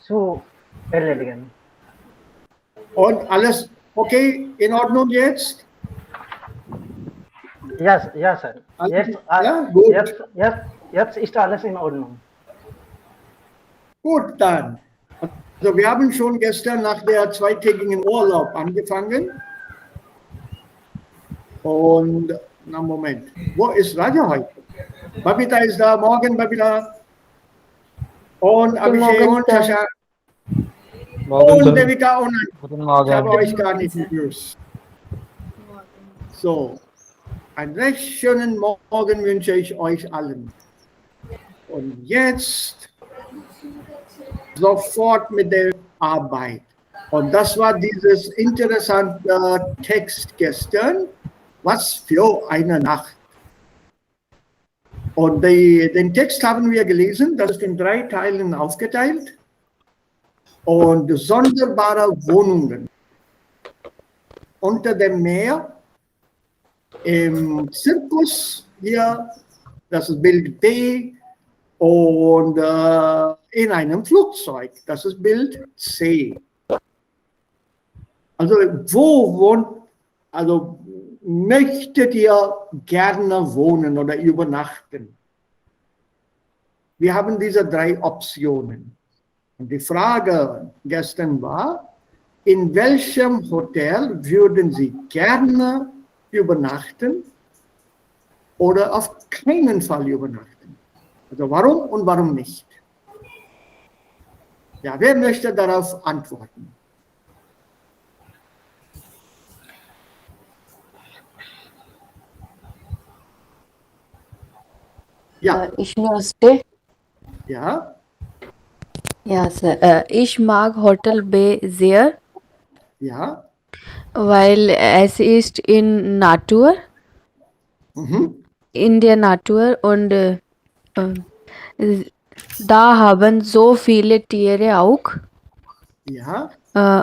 zu erledigen. Und alles okay, in Ordnung jetzt? Ja, Sir. Ja, gut. Jetzt ist alles in Ordnung. Gut, dann. Also wir haben schon gestern nach der zweitägigen Urlaub angefangen. Und, na Moment, wo ist Raja heute? Babita ist da, morgen Babita. Und Abhishek und Sasha. Und Devika und ich habe euch gar nicht begrüßt. So, einen recht schönen Morgen wünsche ich euch allen. Und jetzt sofort mit der Arbeit. Und das war dieses interessante Text gestern. Was für eine Nacht. Und den Text haben wir gelesen, das ist in 3 Teilen aufgeteilt. Und sonderbare Wohnungen unter dem Meer, im Zirkus hier, das ist Bild B, und in einem Flugzeug, das ist Bild C. Also wo wohnt, also möchtet ihr gerne wohnen oder übernachten? Wir haben diese 3 Optionen. Und die Frage gestern war, in welchem Hotel würden Sie gerne übernachten oder auf keinen Fall übernachten? Also warum und warum nicht? Ja, wer möchte darauf antworten? Ja. Ich möchte. Ja. Ja, Sir. Ich mag Hotel Bay sehr, Ja. weil es ist in Natur, in der Natur und da haben so viele Tiere auch. Ja.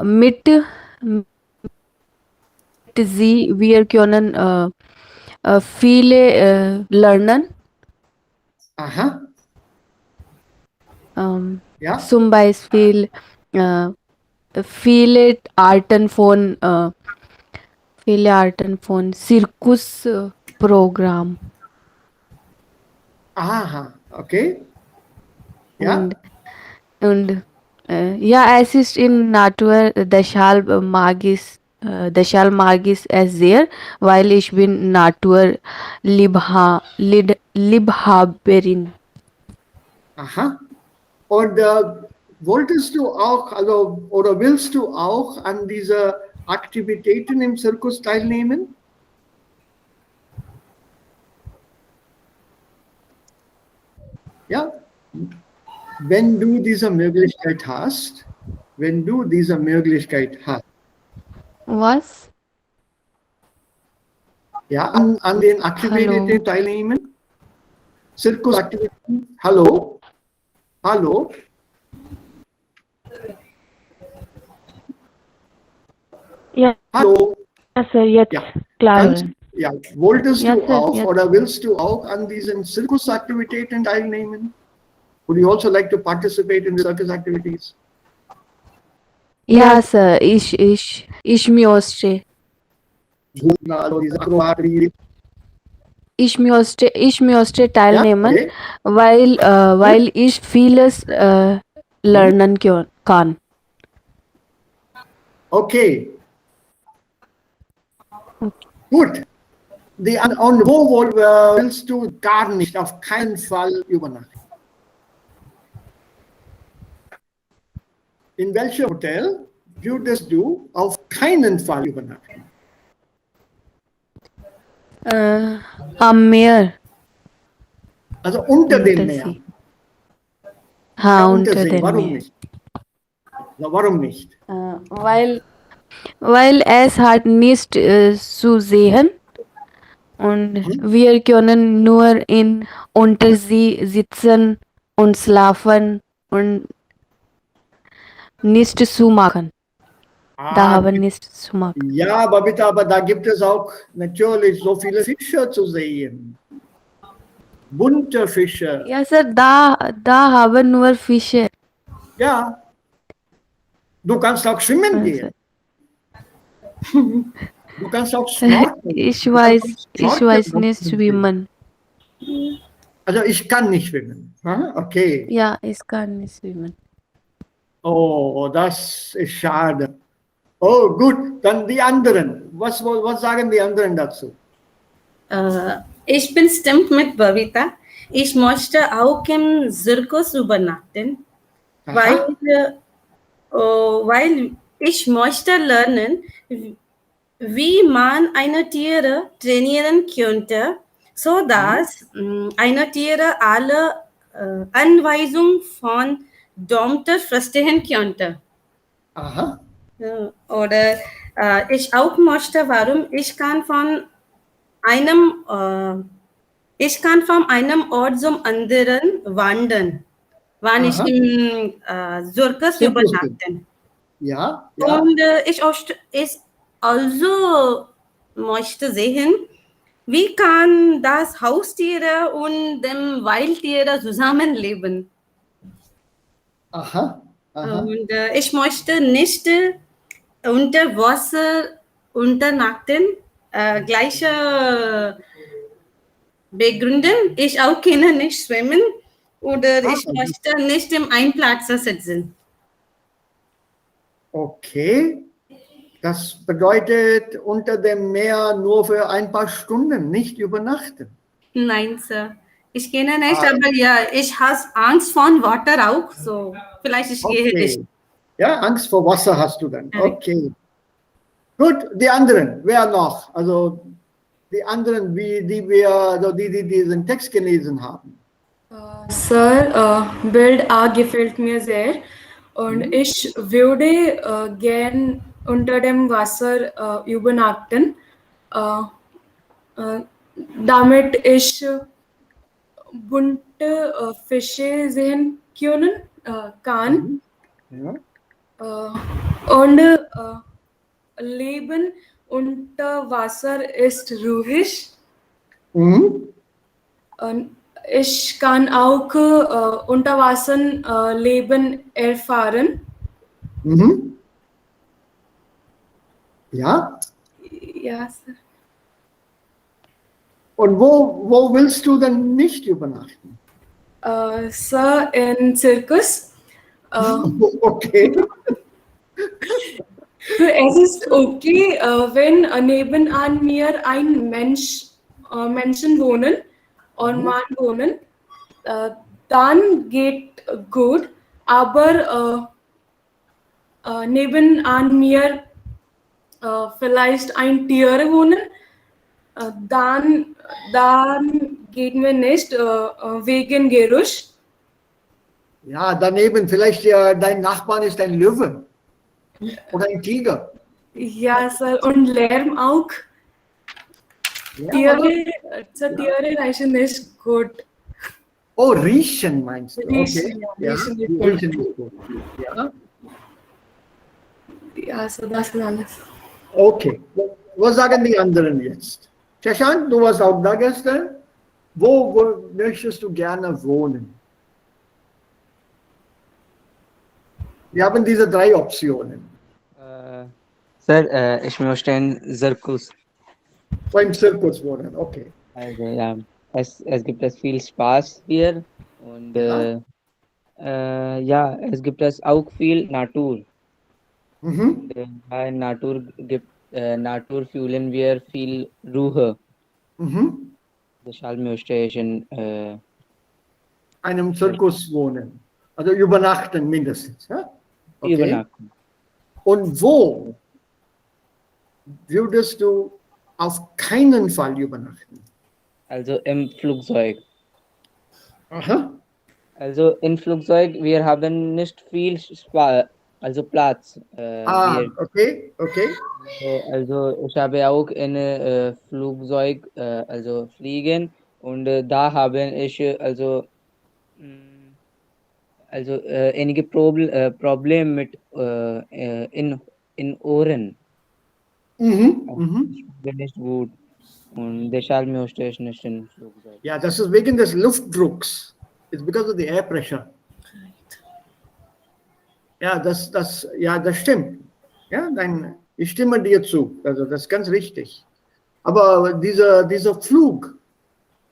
Mit sie, wir können viele lernen. Aha. Ja. Zum Beispiel viele Arten von Zirkusprogramm. Aha, okay. Ja. Und ja, es ist in Natur, deshalb mag ich es sehr, weil ich bin Naturliebhaberin. Aha. Und wolltest du auch, also, oder willst du auch an diese Aktivitäten im Zirkus teilnehmen? Ja. Wenn du diese Möglichkeit hast, Was? Ja, an den Aktivitäten teilnehmen? Zirkusaktivitäten? Hallo? Hallo? Ja. Hallo? Ja, Sir, jetzt klar. Ja, wolltest du auch oder willst du auch an diesen Zirkusaktivitäten teilnehmen? Would you also like to participate in circus activities? Ja, Sir, ich möchte. Ich möchte teilnehmen, Ja, okay. Weil ich vieles lernen kann. Okay. Gut. Und wo willst du gar nicht, auf keinen Fall übernachten? In welchem Hotel würdest du auf keinen Fall übernachten? Am Meer. Also unter dem Meer. Ja, unter dem Warum Meer. nicht? Warum nicht? Weil es hat nichts zu sehen und wir können nur unter sie sitzen und schlafen und nichts zu machen. Da haben nichts zu machen. Ja, Babita, aber da gibt es auch natürlich so viele Fische zu sehen. Bunte Fische. Ja, Sir, da haben nur Fische. Ja, Du kannst auch schwimmen Also, gehen. Du kannst auch snorkeln. ich Du kannst weiß, auch ich snorkeln weiß und nicht schwimmen. schwimmen. Also ich kann nicht schwimmen. Aha, okay. Ja, ich kann nicht schwimmen. Oh, das ist schade. Oh, gut. Dann die anderen. Was sagen die anderen dazu? Ich bin stimmt mit Bhavita. Ich möchte auch im Zirkus übernachten, weil, Aha. weil ich möchte lernen, wie man eine Tiere trainieren könnte, so dass eine Tiere alle Anweisungen von Domter verstehen könnte. Aha. Oder ich auch möchte, warum ich kann von einem Ort zum anderen wandern, wann ich Aha. im Zirkus Zirkus bin. übernachten. Ja, ja. Und ich also möchte sehen, wie kann das Haustiere und dem Wildtiere zusammenleben. Aha. Aha. Und ich möchte nicht unter Wasser unternachten. Gleiche Begründen, ich auch kann nicht schwimmen oder ich Ah, möchte nicht im Einplatz sitzen. okay. Das bedeutet unter dem Meer nur für ein paar Stunden, nicht übernachten. Nein, Sir. Ich kenne nicht, Ah. aber ja, ich habe Angst vor Wasser auch, so vielleicht ich gehe nicht. Okay. Ja, Angst vor Wasser hast du dann. Correct. Okay. Gut, die anderen, wer noch? Also die anderen, die diesen Text gelesen haben. Sir, Bild A gefällt mir sehr und ich würde gern unter dem Wasser übernachten, damit ich bunte Fische sehen kann Ja. und Leben unter Wasser ist ruhig. Mhm. Und ich kann auch unter Wasser Leben erfahren. Mhm. Ja. Ja, Sir. Und wo willst du denn nicht übernachten? Sir, in Zirkus. Okay. Es ist okay, wenn nebenan mir ein Menschen wohnen und Mann wohnen, dann geht gut. Aber nebenan mir vielleicht ein Tier wohnen, dann geht mir nicht wegen Geruch. Ja, daneben vielleicht dein Nachbarn ist ein Löwe oder ein Tiger. Ja, Sir, und Lärm auch. Ja, oder? Tiere reichen nicht gut. Oh, riechen meinst du? Okay. Riechen, ja, Ja, riechen die nicht gut. riechen nicht gut. Ja. Ja, so das ist alles. Okay. Was sagen die anderen jetzt? Shashank, du warst auch da gestern. Wo möchtest du gerne wohnen? Wir haben diese 3 Optionen. Sir, ich möchte in Zirkus. Beim Zirkus wohnen, okay. Also, ja, es gibt es viel Spaß hier und ja, es gibt es auch viel Natur. Mhm. Bei Natur fühlen wir viel Ruhe. Mhm. Deshalb möchte ich in Einem Zirkus wohnen. Also übernachten mindestens. Ja? Okay. übernachten. Und wo würdest du auf keinen Fall übernachten? Also im Flugzeug. Aha. Also im Flugzeug, wir haben nicht viel Platz. Okay. Also ich habe auch in Flugzeug fliegen und da habe ich einige Probleme mit in Ohren. Ich bin nicht gut und deshalb möchte ich nicht in Flugzeug. Ja, das ist wegen des Luftdrucks. It's because of the air pressure. Ja, das stimmt. Ja, ich stimme dir zu. Also das ist ganz richtig. Aber dieser Flug,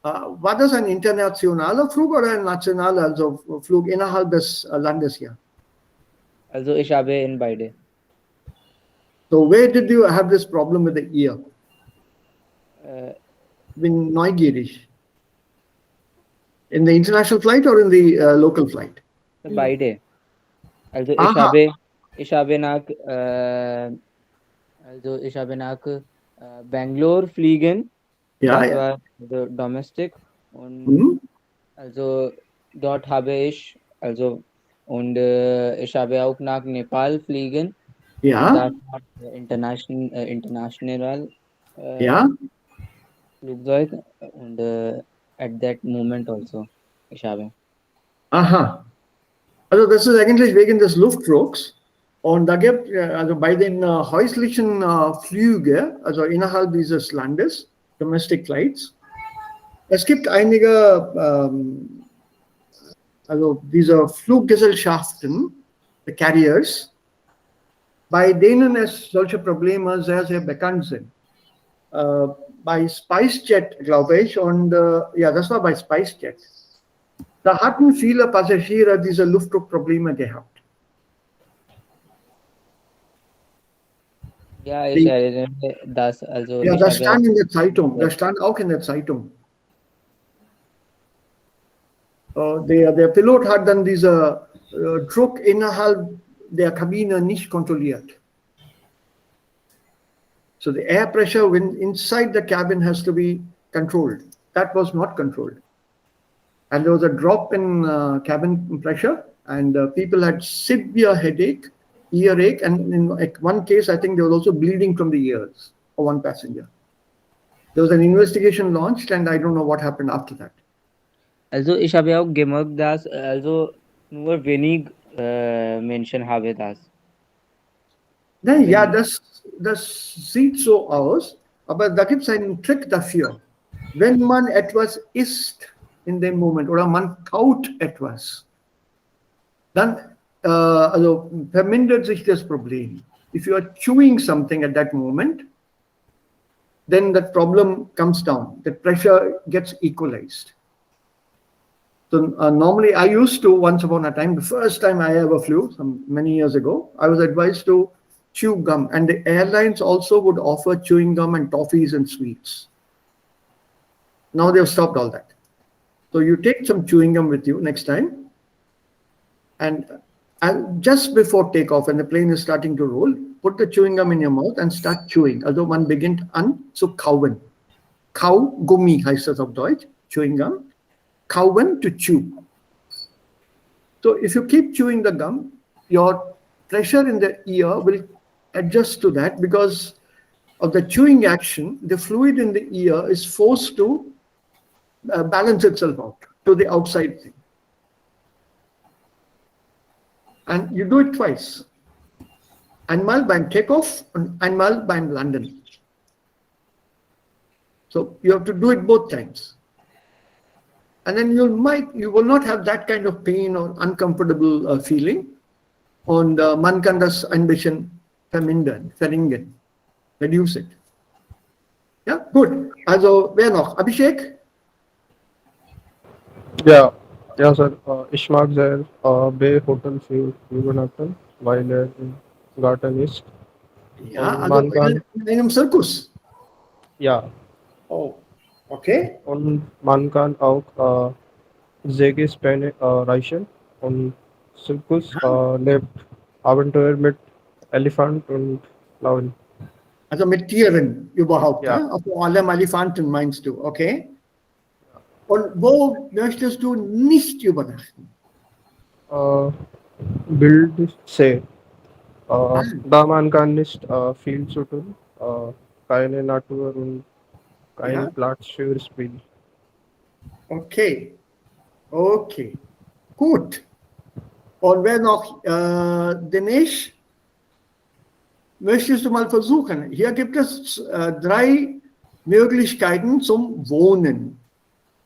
war das ein internationaler Flug oder ein nationaler, also Flug innerhalb des Landes hier? Also ich habe in beide. So where did you have this problem with the ear? Äh, Bin neugierig. In the international flight or in the local flight? beide. Also Aha. ich habe nach Bangalore fliegen. Ja, Das ja. war also domestic und Mhm. also dort habe ich ich habe auch nach Nepal fliegen. Ja, Das war international ja. Flugzeug und at that moment also ich habe. Aha. Also das ist eigentlich wegen des Luftdrucks. Und da gibt also bei den häuslichen Flüge, also innerhalb dieses Landes, Domestic Flights, es gibt einige, also diese Fluggesellschaften, the Carriers, bei denen es solche Probleme sehr, sehr bekannt sind. Bei SpiceJet, glaube ich, und ja, das war bei SpiceJet. Da hatten viele Passagiere diese Luftdruckprobleme gehabt. Ja, ich erinnere das. Also Ja, ich das habe stand auch in der Zeitung. Das stand auch in der Zeitung. Der Pilot hat dann diesen Druck innerhalb der Kabine nicht kontrolliert. So the air pressure inside the cabin has to be controlled. That was not controlled. And there was a drop in cabin pressure, and people had severe headache, earache, and in one case, I think they were also bleeding from the ears of one passenger. There was an investigation launched, and I don't know what happened after that. Also ich habe auch gemerkt, dass also nur wenig Menschen haben das. Nein, ja, das sieht so aus, aber da gibt es einen Trick dafür. Wenn man etwas isst in dem Moment oder man kaut etwas, dann also vermindert sich das Problem. If you are chewing something at that moment, then that problem comes down. The pressure gets equalized. So normally I used to, once upon a time, the first time I ever flew, many years ago, I was advised to chew gum, and the airlines also would offer chewing gum and toffees and sweets. Now they've stopped all that. So you take some chewing gum with you next time, and just before takeoff, when the plane is starting to roll, put the chewing gum in your mouth and start chewing. Also man beginnt an zu kauen. Kaugummi heißt das auf Deutsch, chewing gum. Kauen, to chew. So if you keep chewing the gum, your pressure in the ear will adjust to that because of the chewing action. The fluid in the ear is forced to balance itself out to the outside thing. And you do it twice. Einmal beim Takeoff and einmal beim Landen. So you have to do it both times. And then you will not have that kind of pain or uncomfortable feeling. Und man kann das ein bisschen verringern, reduce it. Ja, gut. Also, wer noch? Abhishek? Ja, Sir. Ich mag sehr bei Hotel für übernachten, weil im Garten ist. Ja, Und also man kann, in einem Zirkus. ja, Oh, okay. und man kann auch Sägespäne reichen. Und Zirkus lebt Abenteuer mit Elefant und Löwen. Also mit Tieren überhaupt. Ja. Ja? Vor allem Elefanten meinst du, okay? Und wo möchtest du nicht übernachten? Bild से da man kann nicht viel zu tun, keine Natur und kein Ja. Platz für Spiel. Okay. Okay. Gut. Und wer noch? Dinesh? Möchtest du mal versuchen? Hier gibt es 3 Möglichkeiten zum Wohnen.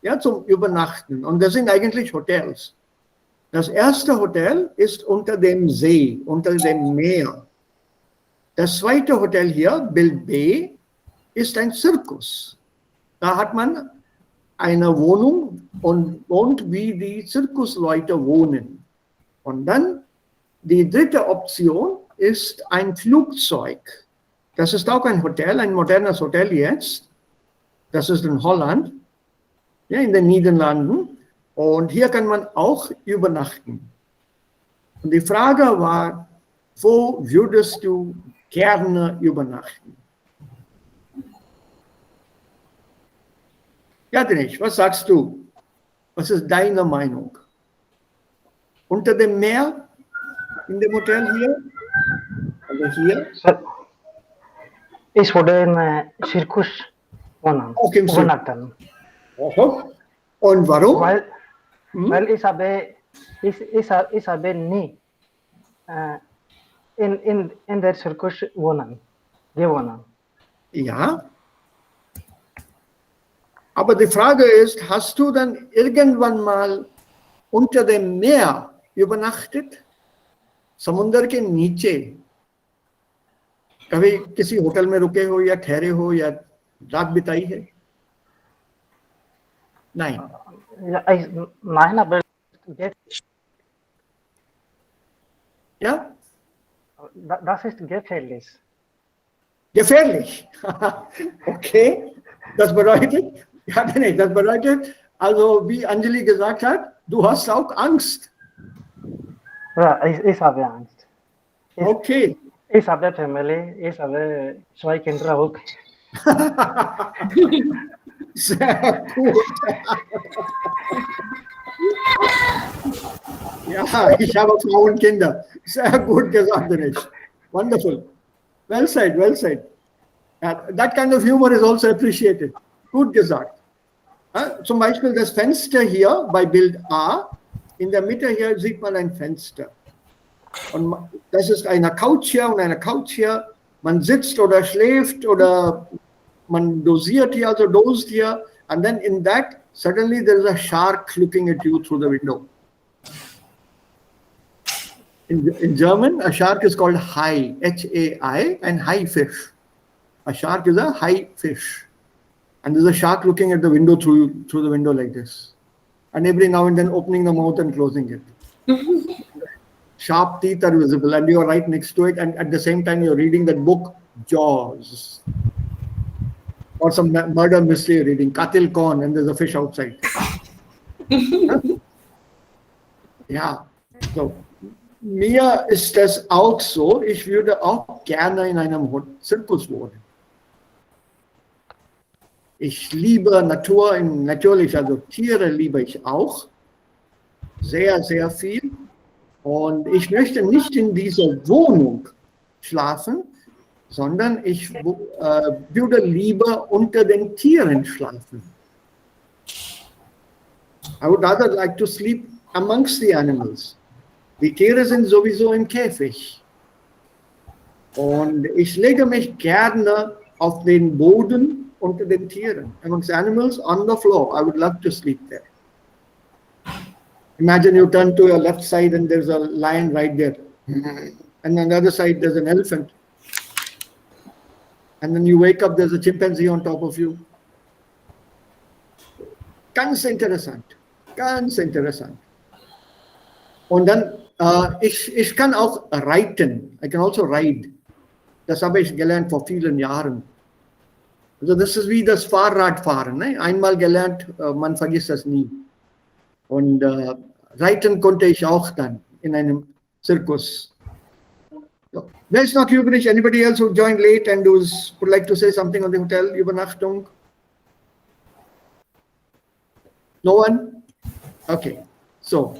Ja, zum Übernachten. Und das sind eigentlich Hotels. Das erste Hotel ist unter dem See, unter dem Meer. Das zweite Hotel hier, Bild B, ist ein Zirkus. Da hat man eine Wohnung und wohnt, wie die Zirkusleute wohnen. Und dann die dritte Option ist ein Flugzeug. Das ist auch ein Hotel, ein modernes Hotel jetzt. Das ist in Holland, ja, in den Niederlanden. Und hier kann man auch übernachten. Und die Frage war, wo würdest du gerne übernachten? Ja, Dinesh, was sagst du? Was ist deine Meinung? Unter dem Meer, in dem Hotel hier? Also hier? Sir, ich würde in Zirkus wohnen. Auch im Zirkus. Übernachten. Und warum? Weil ich habe nie in der Zirkus gewohnt. Ja. Aber die Frage ist, hast du dann irgendwann mal unter dem Meer übernachtet? समुंदर के नीचे कभी किसी hotel में रुके हो या ठहरे हो या रात बिताई है? नहीं. Nein, aber Ja? das ist gefährlich. Gefährlich. Okay. Das bedeutet, ja, nee, das bedeutet, also wie Anjali gesagt hat, du hast auch Angst. Ja, ich habe Angst. Okay. Ich habe Family, ich habe 2 Kinder auch. Sehr gut. Ja, ich habe Frau und Kinder. Sehr gut gesagt, Dinesh. Wonderful. Well said, well said. That kind of humor is also appreciated. Gut gesagt. Zum Beispiel das Fenster hier bei Bild A. In der Mitte hier sieht man ein Fenster. Und das ist eine Couch hier und eine Couch hier. Man sitzt oder schläft oder man dosiert hier, also dozed here. And then in that, suddenly there is a shark looking at you through the window. In German, a shark is called Hai, H-A-I, and Hai fish. A shark is a Hai fish. And there's a shark looking at the window through the window like this. And every now and then opening the mouth and closing it. Sharp teeth are visible and you're right next to it. And at the same time, you're reading that book, Jaws. Or some murder mystery reading, Katil Kaun, and there's a fish outside. Ja, so. Mir ist das auch so, ich würde auch gerne in einem Zirkus wohnen. Ich liebe Natur, natürlich, also Tiere liebe ich auch. Sehr, sehr viel. Und ich möchte nicht in dieser Wohnung schlafen, sondern ich würde lieber unter den Tieren schlafen. I would rather like to sleep amongst the animals. Die Tiere sind sowieso im Käfig. Und ich lege mich gerne auf den Boden unter den Tieren. Amongst animals on the floor. I would love to sleep there. Imagine you turn to your left side and there's a lion right there. And on the other side there's an elephant. And then you wake up, there's a chimpanzee on top of you. Ganz interessant. Ganz interessant. Und dann, ich kann auch reiten. I can also ride. Das habe ich gelernt vor vielen Jahren. Also das ist wie das Fahrradfahren. Ne? Einmal gelernt, man vergisst das nie. Und reiten konnte ich auch dann in einem Zirkus. So. Wer ist noch übrig? Anybody else who joined late and would like to say something on the hotel Übernachtung? No one? Okay. So.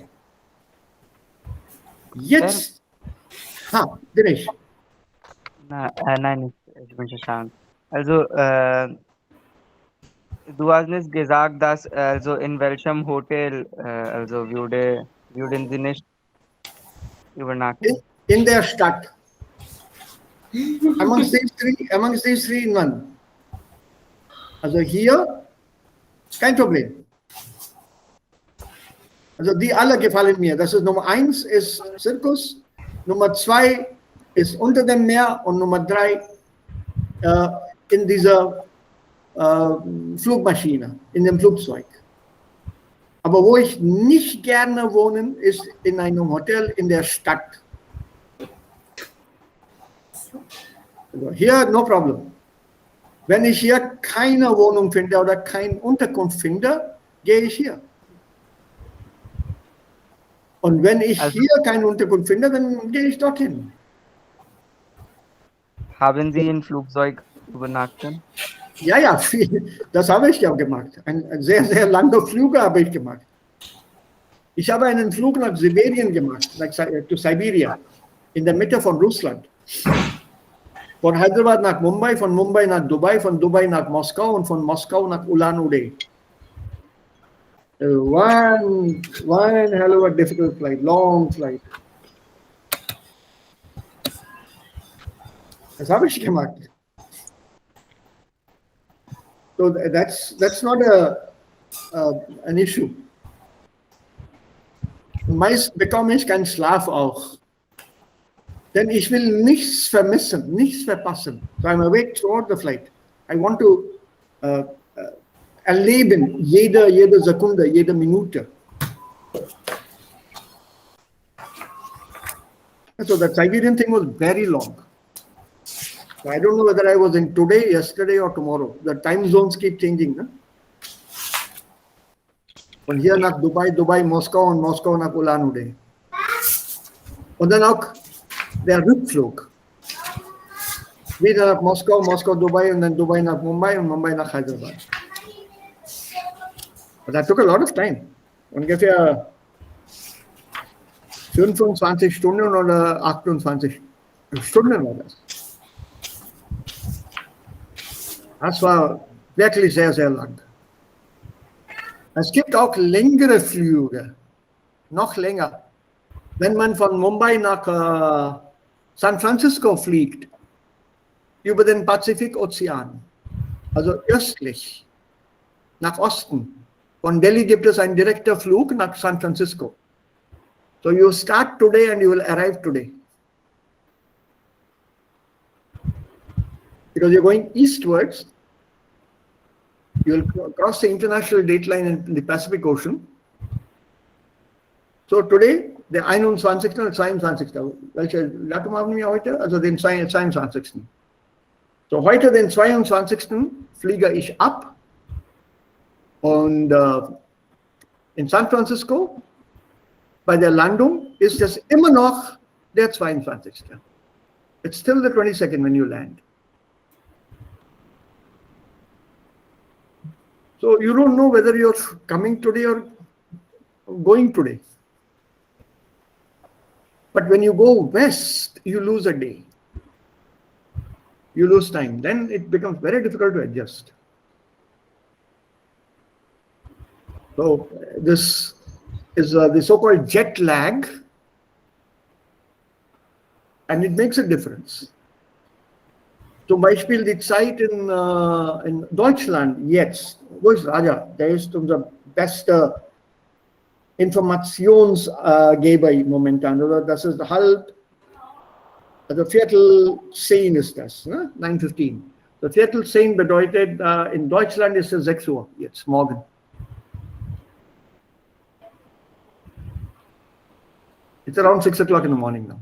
Jetzt. Dinesh. Nein, ich bin schon. Also, du hast nicht gesagt, dass also in welchem Hotel also würden Sie nicht übernachten? In der Stadt. Amongst these three in one. Also hier, kein Problem. Also die alle gefallen mir. Das ist Nummer 1 ist Zirkus, Nummer 2 ist unter dem Meer und Nummer 3 in dieser Flugmaschine, in dem Flugzeug. Aber wo ich nicht gerne wohne, ist in einem Hotel in der Stadt. Also hier no problem. Wenn ich hier keine Wohnung finde oder keine Unterkunft finde, gehe ich hier. Und wenn ich Also- hier keine Unterkunft finde, dann gehe ich dorthin. Haben Sie im Flugzeug übernachtet? Ja, ja, viel, das habe ich ja gemacht. Ein sehr, sehr langer Flug habe ich gemacht. Ich habe einen Flug nach Sibirien gemacht, to Siberia, in der Mitte von Russland. Von Hyderabad nach Mumbai, von Mumbai nach Dubai, von Dubai nach Moskau und von Moskau nach Ulan-Ude. One hell of a difficult flight, long flight. Das habe ich gemacht. So that's not an issue. Meist bekomme ich keinen Schlaf auch. Denn ich will nichts vermissen, nichts verpassen. So I'm awake throughout the flight. I want to erleben, jede Sekunde, jede Minute. So the Siberian thing was very long. So I don't know whether I was in today, yesterday or tomorrow. The time zones keep changing. Ne? Von hier nach Dubai, Moskau und Moskau nach Ulan-Ude. Und dann auch der Rückflug. Wieder nach Moskau, Dubai und dann Dubai nach Mumbai und Mumbai nach Hyderabad. But that took a lot of time. Ungefähr 25 Stunden oder 28 Stunden war das. Das war wirklich sehr, sehr lang. Es gibt auch längere Flüge, noch länger. Wenn man von Mumbai nach San Francisco fliegt, über den Pazifikozean, also östlich, nach Osten. Von Delhi gibt es einen direkten Flug nach San Francisco. So you start today and you will arrive today. Because you're going eastwards, you will cross the international date line in the Pacific Ocean. So today, der 21. und 22. Welche Datum haben wir heute? Also den 22. So heute, den 22. fliege ich ab und in San Francisco bei der Landung ist es immer noch der 22. It's still the 22nd when you land. So you don't know whether you're coming today or going today. But when you go west, you lose a day. You lose time. Then it becomes very difficult to adjust. So this is the so-called jet lag, and it makes a difference. Zum Beispiel die Zeit in Deutschland jetzt, wo ist Raja? Der ist unser bester Informationsgeber momentan. Oder das ist halb, also Viertel 10 ist das, ne? 9:15. So Viertel 10 bedeutet, in Deutschland ist es 6 Uhr jetzt, morgen. It's around 6 o'clock in the morning now.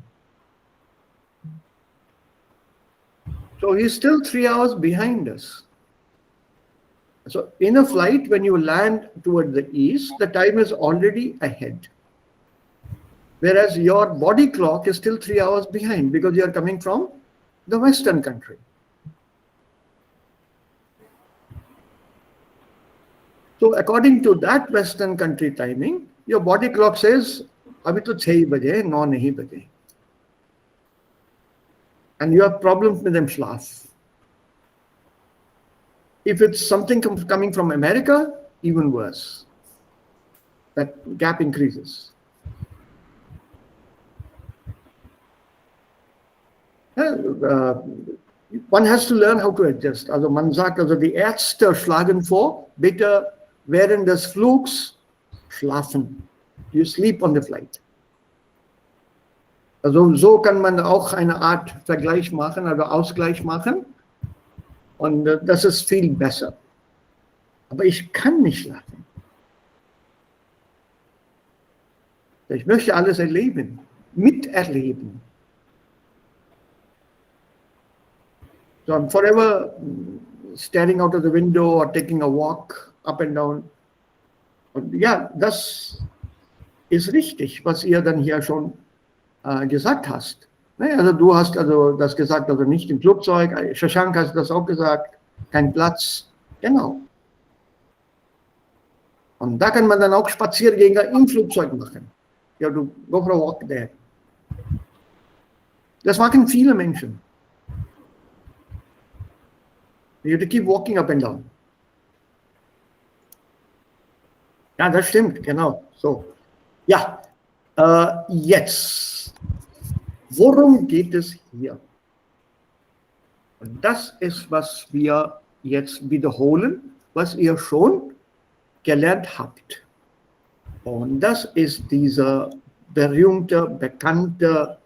So he's still 3 hours behind us. So in a flight, when you land toward the east, the time is already ahead. Whereas your body clock is still 3 hours behind because you are coming from the Western country. So according to that Western country timing, your body clock says, अभी तो 6 बजे, 9 नहीं बजे. And you have problems with them schlaf. If it's something coming from America, even worse. That gap increases. One has to learn how to adjust. Also man sagt, also die Ärzte schlagen vor, bitte während des Flugs schlafen. You sleep on the flight. Also so kann man auch eine Art Vergleich machen, also Ausgleich machen. Und das ist viel besser. Aber ich kann nicht schlafen. Ich möchte alles erleben, miterleben. So I'm forever staring out of the window or taking a walk up and down. Und ja, das ist richtig, was ihr dann hier schon gesagt hast. Ne? Also du hast also das gesagt, also nicht im Flugzeug. Shashank hast das auch gesagt. Kein Platz. Genau. Und da kann man dann auch Spaziergänge im Flugzeug machen. Ja, du go for a walk there. Das machen viele Menschen. You have to keep walking up and down. Ja, das stimmt, genau. So. Ja, jetzt. Worum geht es hier? Und das ist, was wir jetzt wiederholen, was ihr schon gelernt habt. Und das ist diese berühmte, bekannte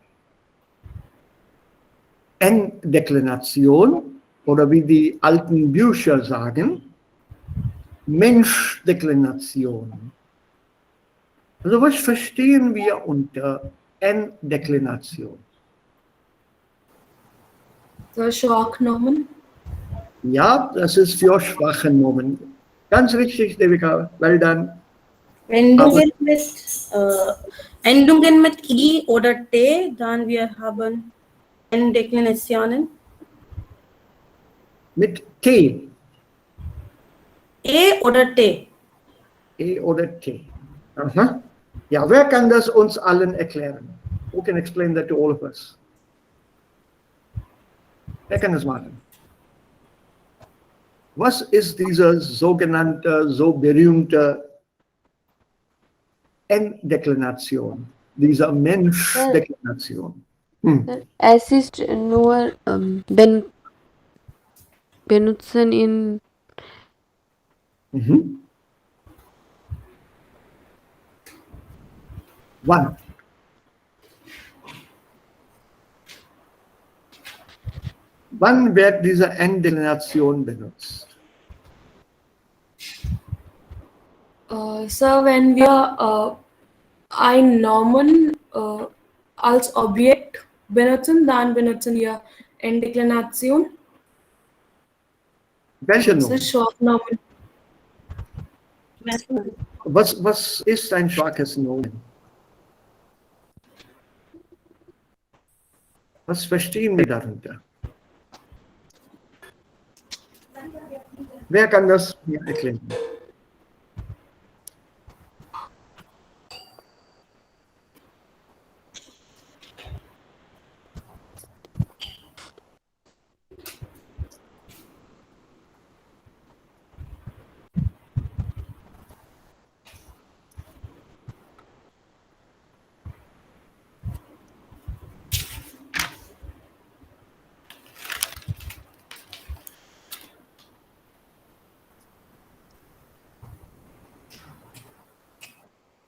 Enddeklination oder wie die alten Bücher sagen, Menschdeklination. Also was verstehen wir unter Enddeklination? The shock Nomen. Ja, das ist für schwache Nomen. Ganz richtig, Devika, well done. Endungen mit I oder T, dann wir haben Enddeklinationen. Mit T. E oder T? E oder T. Aha. Ja, wer kann das uns allen erklären? Who can explain that to all of us? Wer kann das machen? Was ist diese sogenannte, so berühmte Enddeklination? Diese Menschdeklination? Es ist nur benutzen in Wann? Wann wird diese Enddeklination benutzt? Sir, wenn wir ein Nomen als Objekt benutzen, dann benutzen wir Enddeklination. Welche Das Nomen? ist Shock Nomen. Was ist ein schwaches Nomen? Was verstehen wir darunter? Wer kann das mir erklären?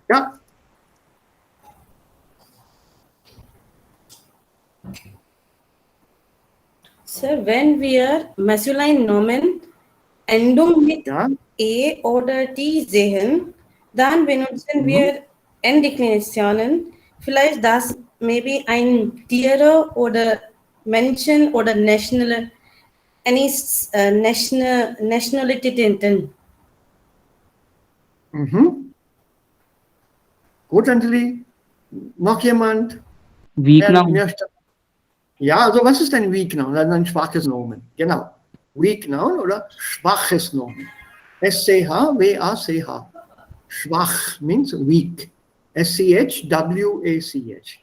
Ja, Sir, wenn wir masculine Nomen Endung mit ja, E oder T sehen, dann benutzen wir Enddeklination. Vielleicht das maybe ein Tiere oder Menschen oder Nationalitäten. Gut, Anjali. Noch jemand? Weak Wer noun. möchte? Ja, also was ist ein Weak Noun? Das ist ein schwaches Nomen. Genau. Weak Noun oder schwaches Nomen. S-C-H-W-A-C-H. Schwach means weak. S-C-H-W-A-C-H.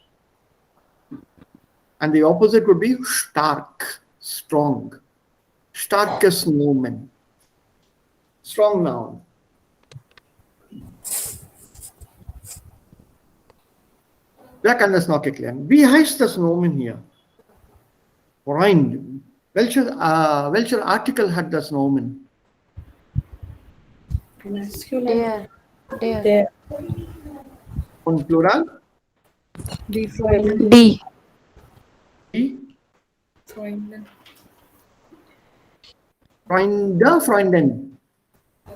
And the opposite would be stark, strong. Starkes Nomen. Strong Noun. Wer kann das noch erklären? Wie heißt das Nomen hier? Freund. Welcher Artikel hat das Nomen? Masculine. der. Der. Und Plural? Die Freunden. D. Die Freunden. Freunde, Freundin.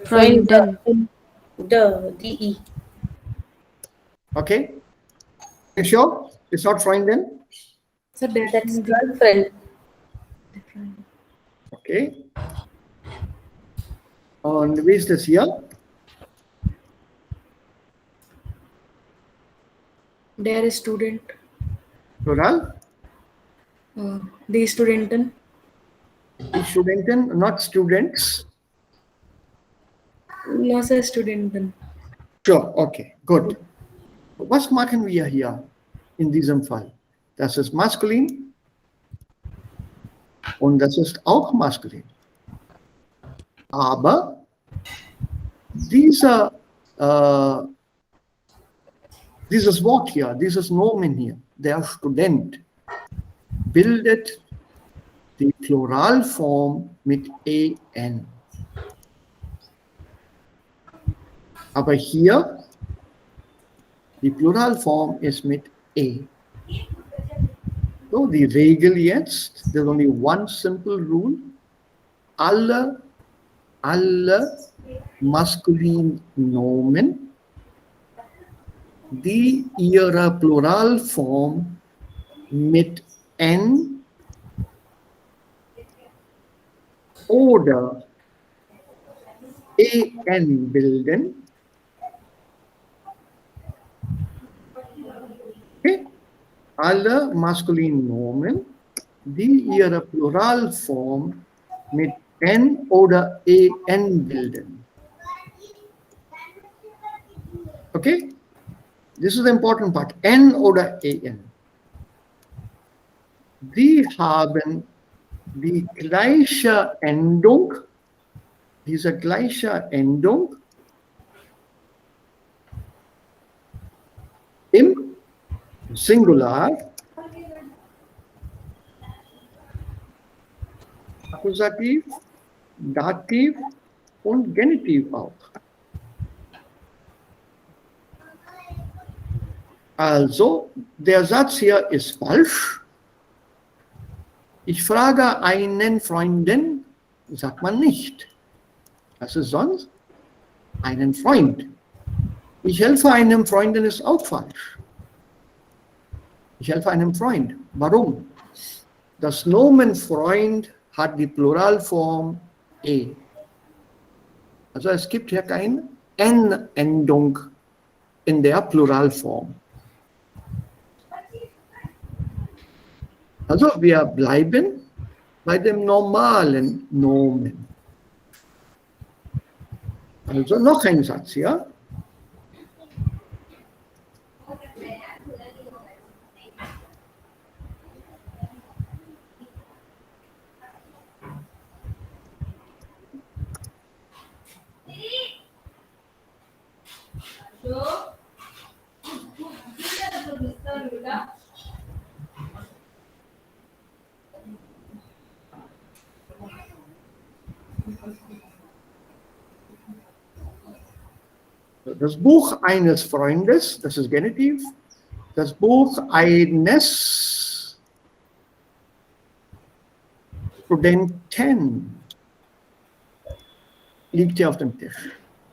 Freunden. DE. Okay? You sure? It's not Freundin? So That's girlfriend. different. Okay. Und wie ist das hier? Der Student. Plural? Die Studenten. Die Studenten, not students. Was ist Studenten? Sure, okay, gut. Was machen wir hier in diesem Fall? Das ist maskulin und das ist auch maskulin. Aber dieses Wort hier, dieses Nomen hier, der Student, bildet die Pluralform mit en. Aber hier, die Pluralform ist mit e. So, die Regel jetzt, there's only one simple rule. Alle maskulinen Nomen, die ihre Pluralform mit n oder en bilden, okay? Alle maskulinen Nomen, die ihre Pluralform mit n oder en bilden. Okay? This is the important part. N oder en. Die haben die gleiche Endung, diese gleiche Endung im Singular, Akkusativ, Dativ und Genitiv auch. Also, der Satz hier ist falsch. Ich frage einen Freundin, sagt man nicht. Was ist sonst? Einen Freund. Ich helfe einem Freundin ist auch falsch. Ich helfe einem Freund. Warum? Das Nomen Freund hat die Pluralform e. Also es gibt hier keine n-Endung in der Pluralform. Also wir bleiben bei dem normalen Nomen. Also noch ein Satz, ja? Das Buch eines Freundes, das ist Genitiv. Das Buch eines Studenten liegt hier auf dem Tisch.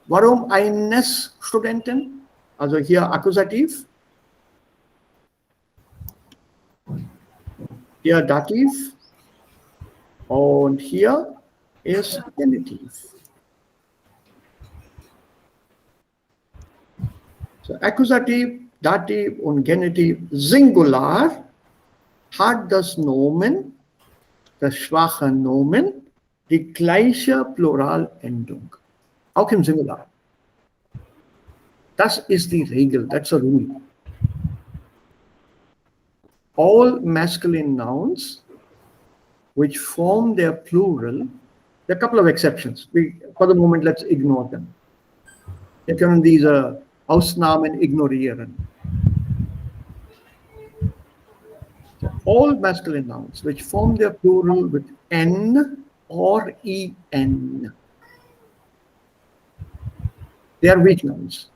Warum eines Studenten? Also hier Akkusativ. Hier Dativ. Und hier ist Genitiv. So, Akkusativ, Dativ und Genitiv Singular hat das Nomen, das schwache Nomen, die gleiche Pluralendung. Auch im Singular. Das ist die Regel, that's a rule. All masculine nouns which form their plural, there are a couple of exceptions. For the moment, let's ignore them. Wir können diese Ausnahmen ignorieren. So all masculine nouns which form their plural with n or en, they are weak nouns.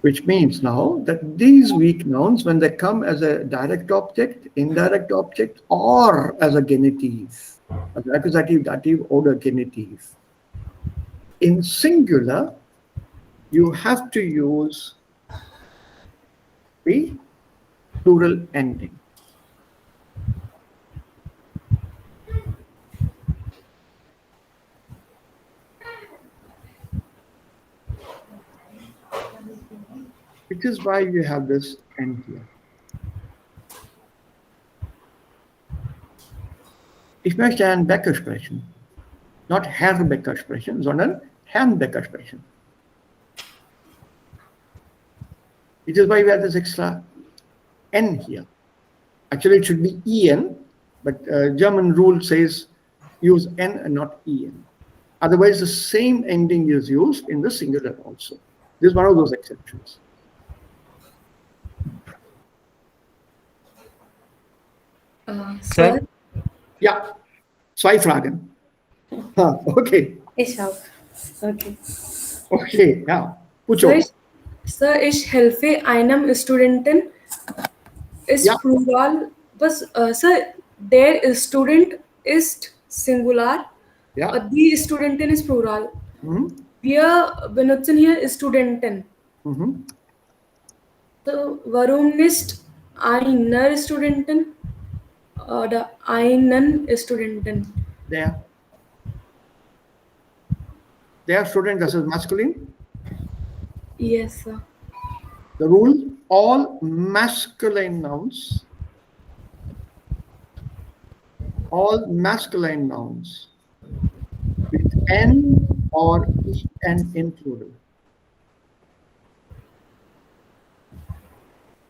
Which means now that these weak nouns, when they come as a direct object, indirect object, or as a genitive, as accusative, dative, or the genitive, in singular, you have to use the plural ending. Which is why you have this end here. Ich möchte einen Bäcker sprechen. Not Herr Bäcker sprechen, sondern Herrn Bäcker sprechen. Which is why we have this extra N here. Actually, it should be EN, but German rule says use N and not EN. Otherwise, the same ending is used in the singular also. This is one of those exceptions. Sir, Ja, 2 Fragen. Okay, Ich auch. Okay. okay, ja. Pucho. Sir, ich helfe einem Studenten ist Ja. Plural. Was, Sir, der Student ist Singular. Ja. Die Studentin ist Plural. Mhm. Wir benutzen hier Studenten. Mhm. So, warum nicht einer Studenten oder einen Studenten? Der student, das ist masculine. Yes, sir. The rule, all masculine nouns with N or EN in plural.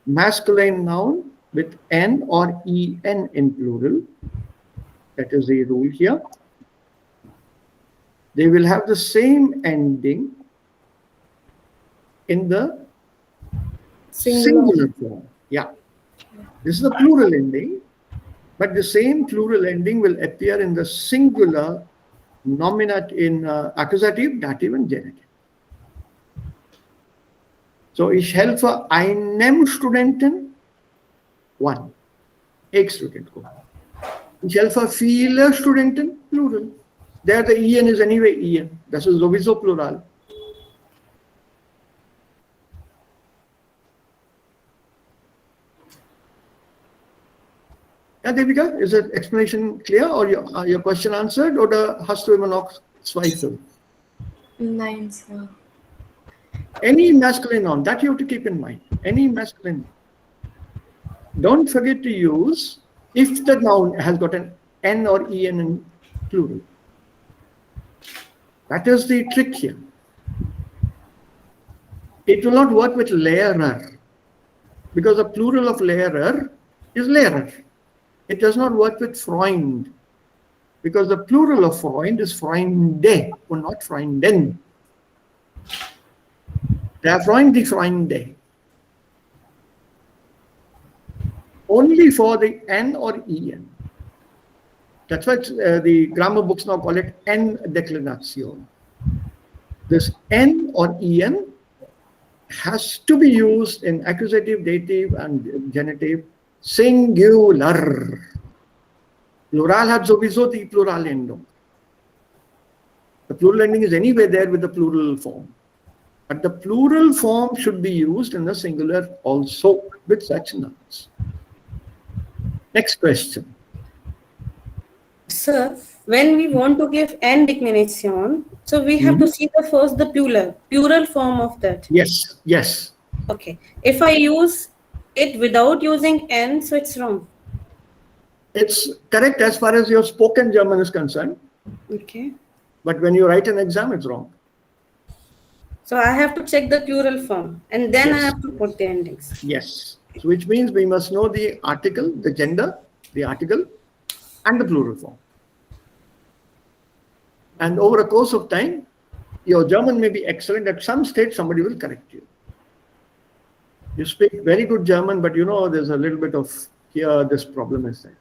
Masculine noun with N or EN in plural. That is the rule here. They will have the same ending in the singular form. Yeah. This is the plural ending, but the same plural ending will appear in the singular nominate in accusative, dative, and genitive. So, ich helfe einem Studenten, one, एक student को. Ich helfe viele Studenten, plural. There the EN is anyway EN. Das ist sowieso plural. Ja, Devika, is that explanation clear or your question answered oder hast du immer noch Zweifel? Nein, sir. Any masculine noun, that you have to keep in mind. Any masculine. Don't forget to use if the noun has got an N or EN in plural. That is the trick here. It will not work with layerer because the plural of layerer is layerer. It does not work with Freund because the plural of Freund is Freunde or not Freunden. Der Freund, die Freunde. Only for the N or EN. That's why the grammar books now call it N declination. This N or EN has to be used in accusative, dative, and genitive singular. Plural hat sowieso die Pluralendung. The plural ending is anyway there with the plural form. But the plural form should be used in the singular also with such nouns. Next question. Sir, when we want to give n declination, so we have to see the plural form of that. Yes, yes. Okay. If I use it without using n, so it's wrong. It's correct as far as your spoken German is concerned. Okay. But when you write an exam, it's wrong. So I have to check the plural form and then I Yes. have to put the endings. Yes. So which means we must know the article, the gender, the article, and the plural form. And over a course of time, your German may be excellent. At some stage, somebody will correct you. You speak very good German, but you know there's a little bit of here, this problem is there.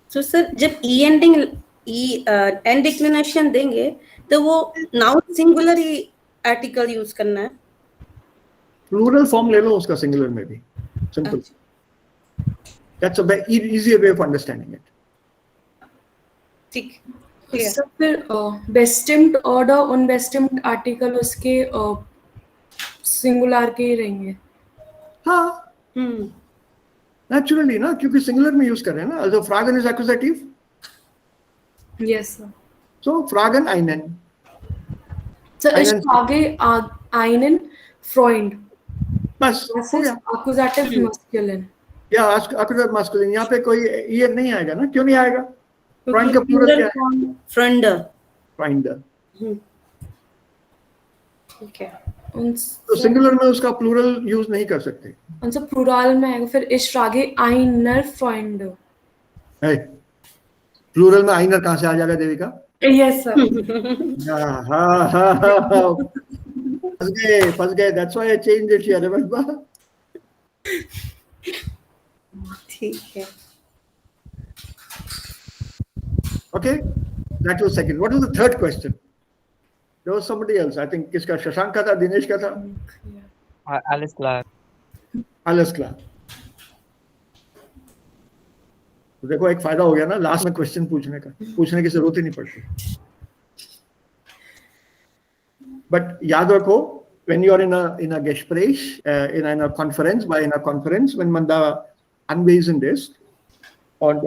So sir, जब end declination देंगे, तो वो noun singular ही article use करना है. Plural form ले लो उसका singular में भी. Simple. That's a very easier way of understanding it. ठीक clear. सर फिर बेस्टिम्ड ऑर्डर अनबेस्टिम्ड आर्टिकल उसके सिंगुलर के ही रहेंगे. हाँ, naturally ना, क्योंकि singular में use कर रहे हैं ना. Also fragen is accusative. Yes sir. So fragen einen. Sir Einen. इसके आगे einen Freund. बस This हो is गया. accusative masculine. या accusative masculine. यहाँ पे कोई ये नहीं आएगा ना? क्यों नहीं आएगा? Freund का plural क्या है? Friender. Freinder. ठीक है. तो singular में उसका plural use नहीं कर सकते. उनसे प्लूरल में आएगा फिर इस आगे einer Freund. है. Plural में einer कहाँ से आ जाएगा देविका? Yes sir. हाँ. फंस गए. That's why I changed it here. Remember? ठीक है. Okay, that was second. What was the third question? There was somebody else. I think किसका शशांक का था, दिनेश का था. Alice Clark. Alles klar. तो देखो एक फायदा हो गया ना, लास्ट में क्वेश्चन पूछने की जरूरत ही नहीं पड़ती. बट याद रखो, when you are in a Gespräch, in einer Konferenz, bei einer Konferenz, wenn man da anwesend ist und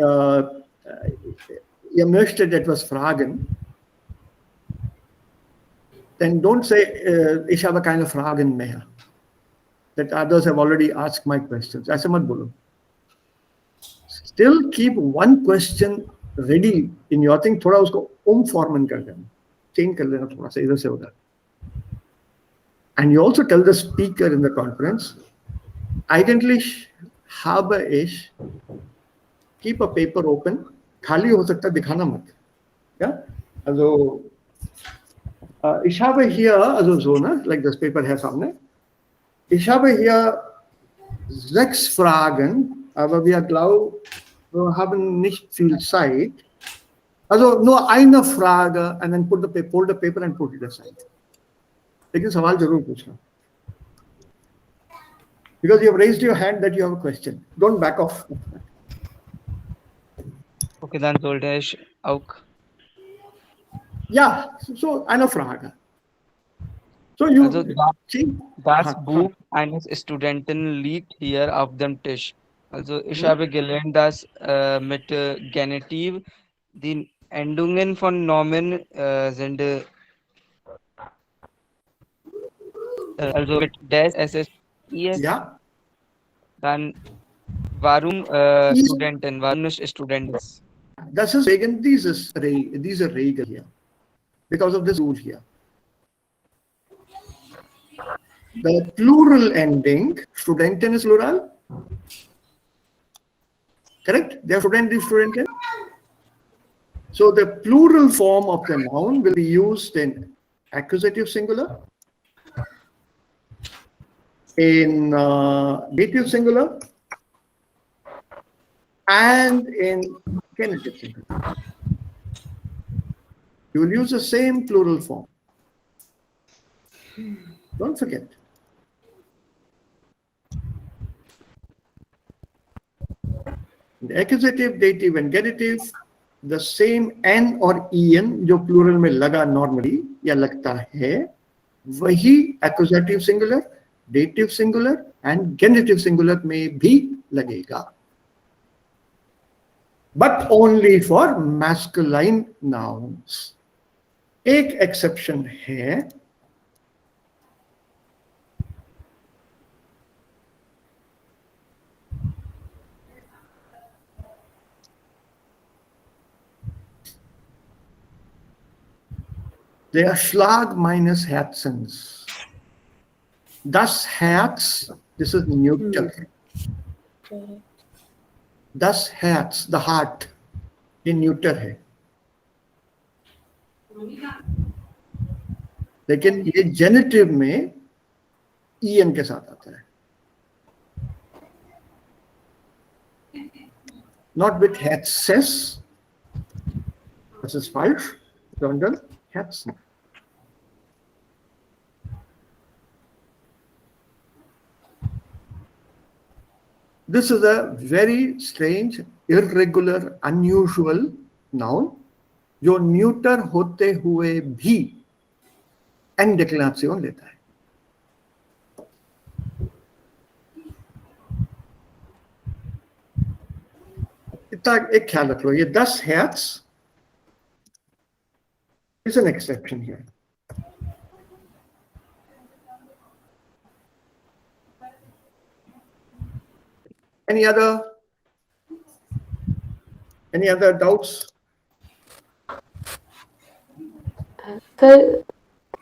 ihr möchtet etwas fragen, then don't say, ich habe keine Fragen mehr. That others have already asked my questions. ऐसे मत बोलो. Still keep one question ready in your thing. थोड़ा उसको umformen कर देना, change कर देना थोड़ा सा इधर से उधर. And you also tell the speaker in the conference, eigentlich habe ich, keep a paper open, खाली हो सकता है, दिखाना मत. Ja? Also, ich habe hier, also so, ne, like das paper hier सामने, ich habe hier 6 Fragen, aber wir haben nicht viel Zeit. Also nur eine Frage and then hold the paper and put it aside. लेकिन सवाल जरूर पूछना. Because you have raised your hand that you have a question. Don't back off. Okay, dann sollte ich auch. Ja, so eine Frage. So you Also see, das Buch eines Studenten liegt hier auf dem Tisch. Also ich habe gelernt, dass mit Genitiv die Endungen von Nomen sind also mit des, es, is, ja, dann warum Studenten, warum nicht Students? das ist wegen dieser Regel hier. Because of this rule here. The plural ending, Studenten is plural. Correct? They are Studenten. So the plural form of the noun will be used in accusative singular, in dative singular, and in genitive singular. You will use the same plural form. Don't forget. The accusative, dative, and genitive, the same n or en जो plural में लगा normally या लगता है, वही accusative singular, dative singular, and genitive singular में भी लगेगा. But only for masculine nouns. एक exception है. They are Schlag minus Herzens. Das Herz, this is neuter. Das Herz, the heart, ये neuter है. लेकिन ये genitive में en के साथ आता है. Not with Herzes. Das ist falsch, sondern Herzen. This is a very strange, irregular, unusual noun जो न्यूटर होते हुए भी एन डिक्लेरेशन लेता है. इतना एक ख्याल रख लो, ये 10 hertz is an exception here. Any other doubts? Sir,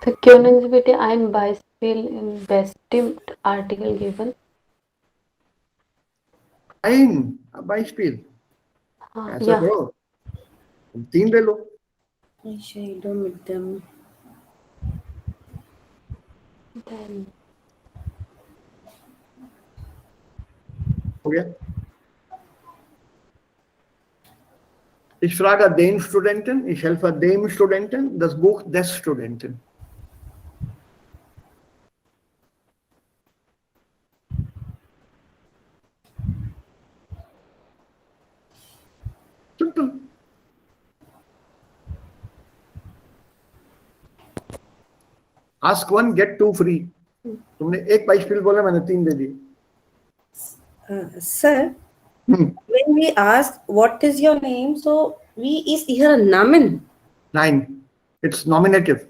the connectivity I'm Beispiel in bestimmt article given. Ein Beispiel. ऐसा Yeah. करो, तुम 3 ले लो. I shadow with them. Then हो गया. Ich frage den Studenten, ich helfe dem Studenten, das Buch des Studenten. Simple. Ask one, get two free. तुमने एक Beispiel बोला, मैंने 3 दे दिए. Sir, when we ask what is your name, so we is here a Namen. 9. It's nominative.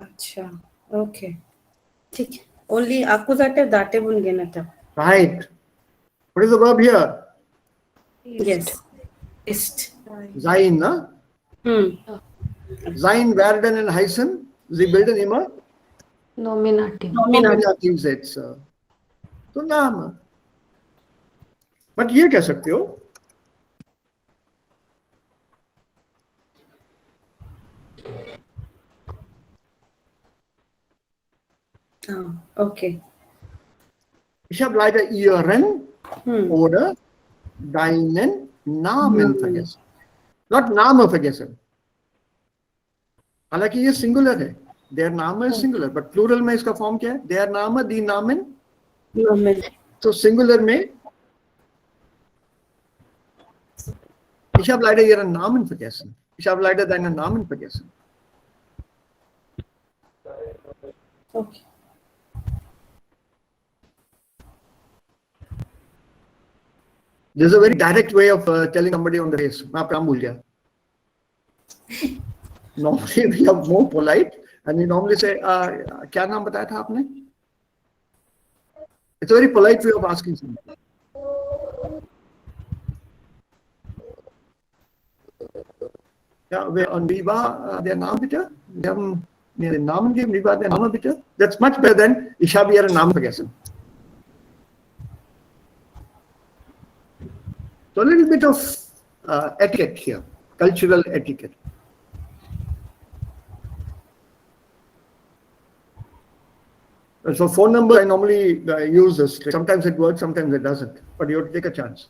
अच्छा, okay. ठीक है. Only accusative, dative and genitive. Right. What is the verb here? Yes. Ist. Sein, na? Sein werden and heißen, sie bilden immer nominative. Nominativsätze. तो नाम. But ये कह सकते हो Okay. ich habe leider ihren oder deinen Namen vergessen. Not Name vergessen. हालांकि ये singular है. Their Name is singular, but plural में इसका फॉर्म क्या है? Their Name, die Namen. Namen. तो सिंगुलर में ich habe leider ihren Namen vergessen. Ich habe leider deinen Namen vergessen. Okay. This is a very direct way of telling somebody on the face. मैं आपका नाम भूल गया. Normally we are more polite and we normally say, क्या नाम बताया था आपने? It's a very polite way of asking somebody. Ja, und wie war der Name bitte? Wir haben mir den Namen gegeben. Wie war der Name bitte? That's much better than ich habe Ihren Namen vergessen. So a little bit of etiquette here, cultural etiquette. So phone number, I normally use this. Sometimes it works, sometimes it doesn't. But you have to take a chance.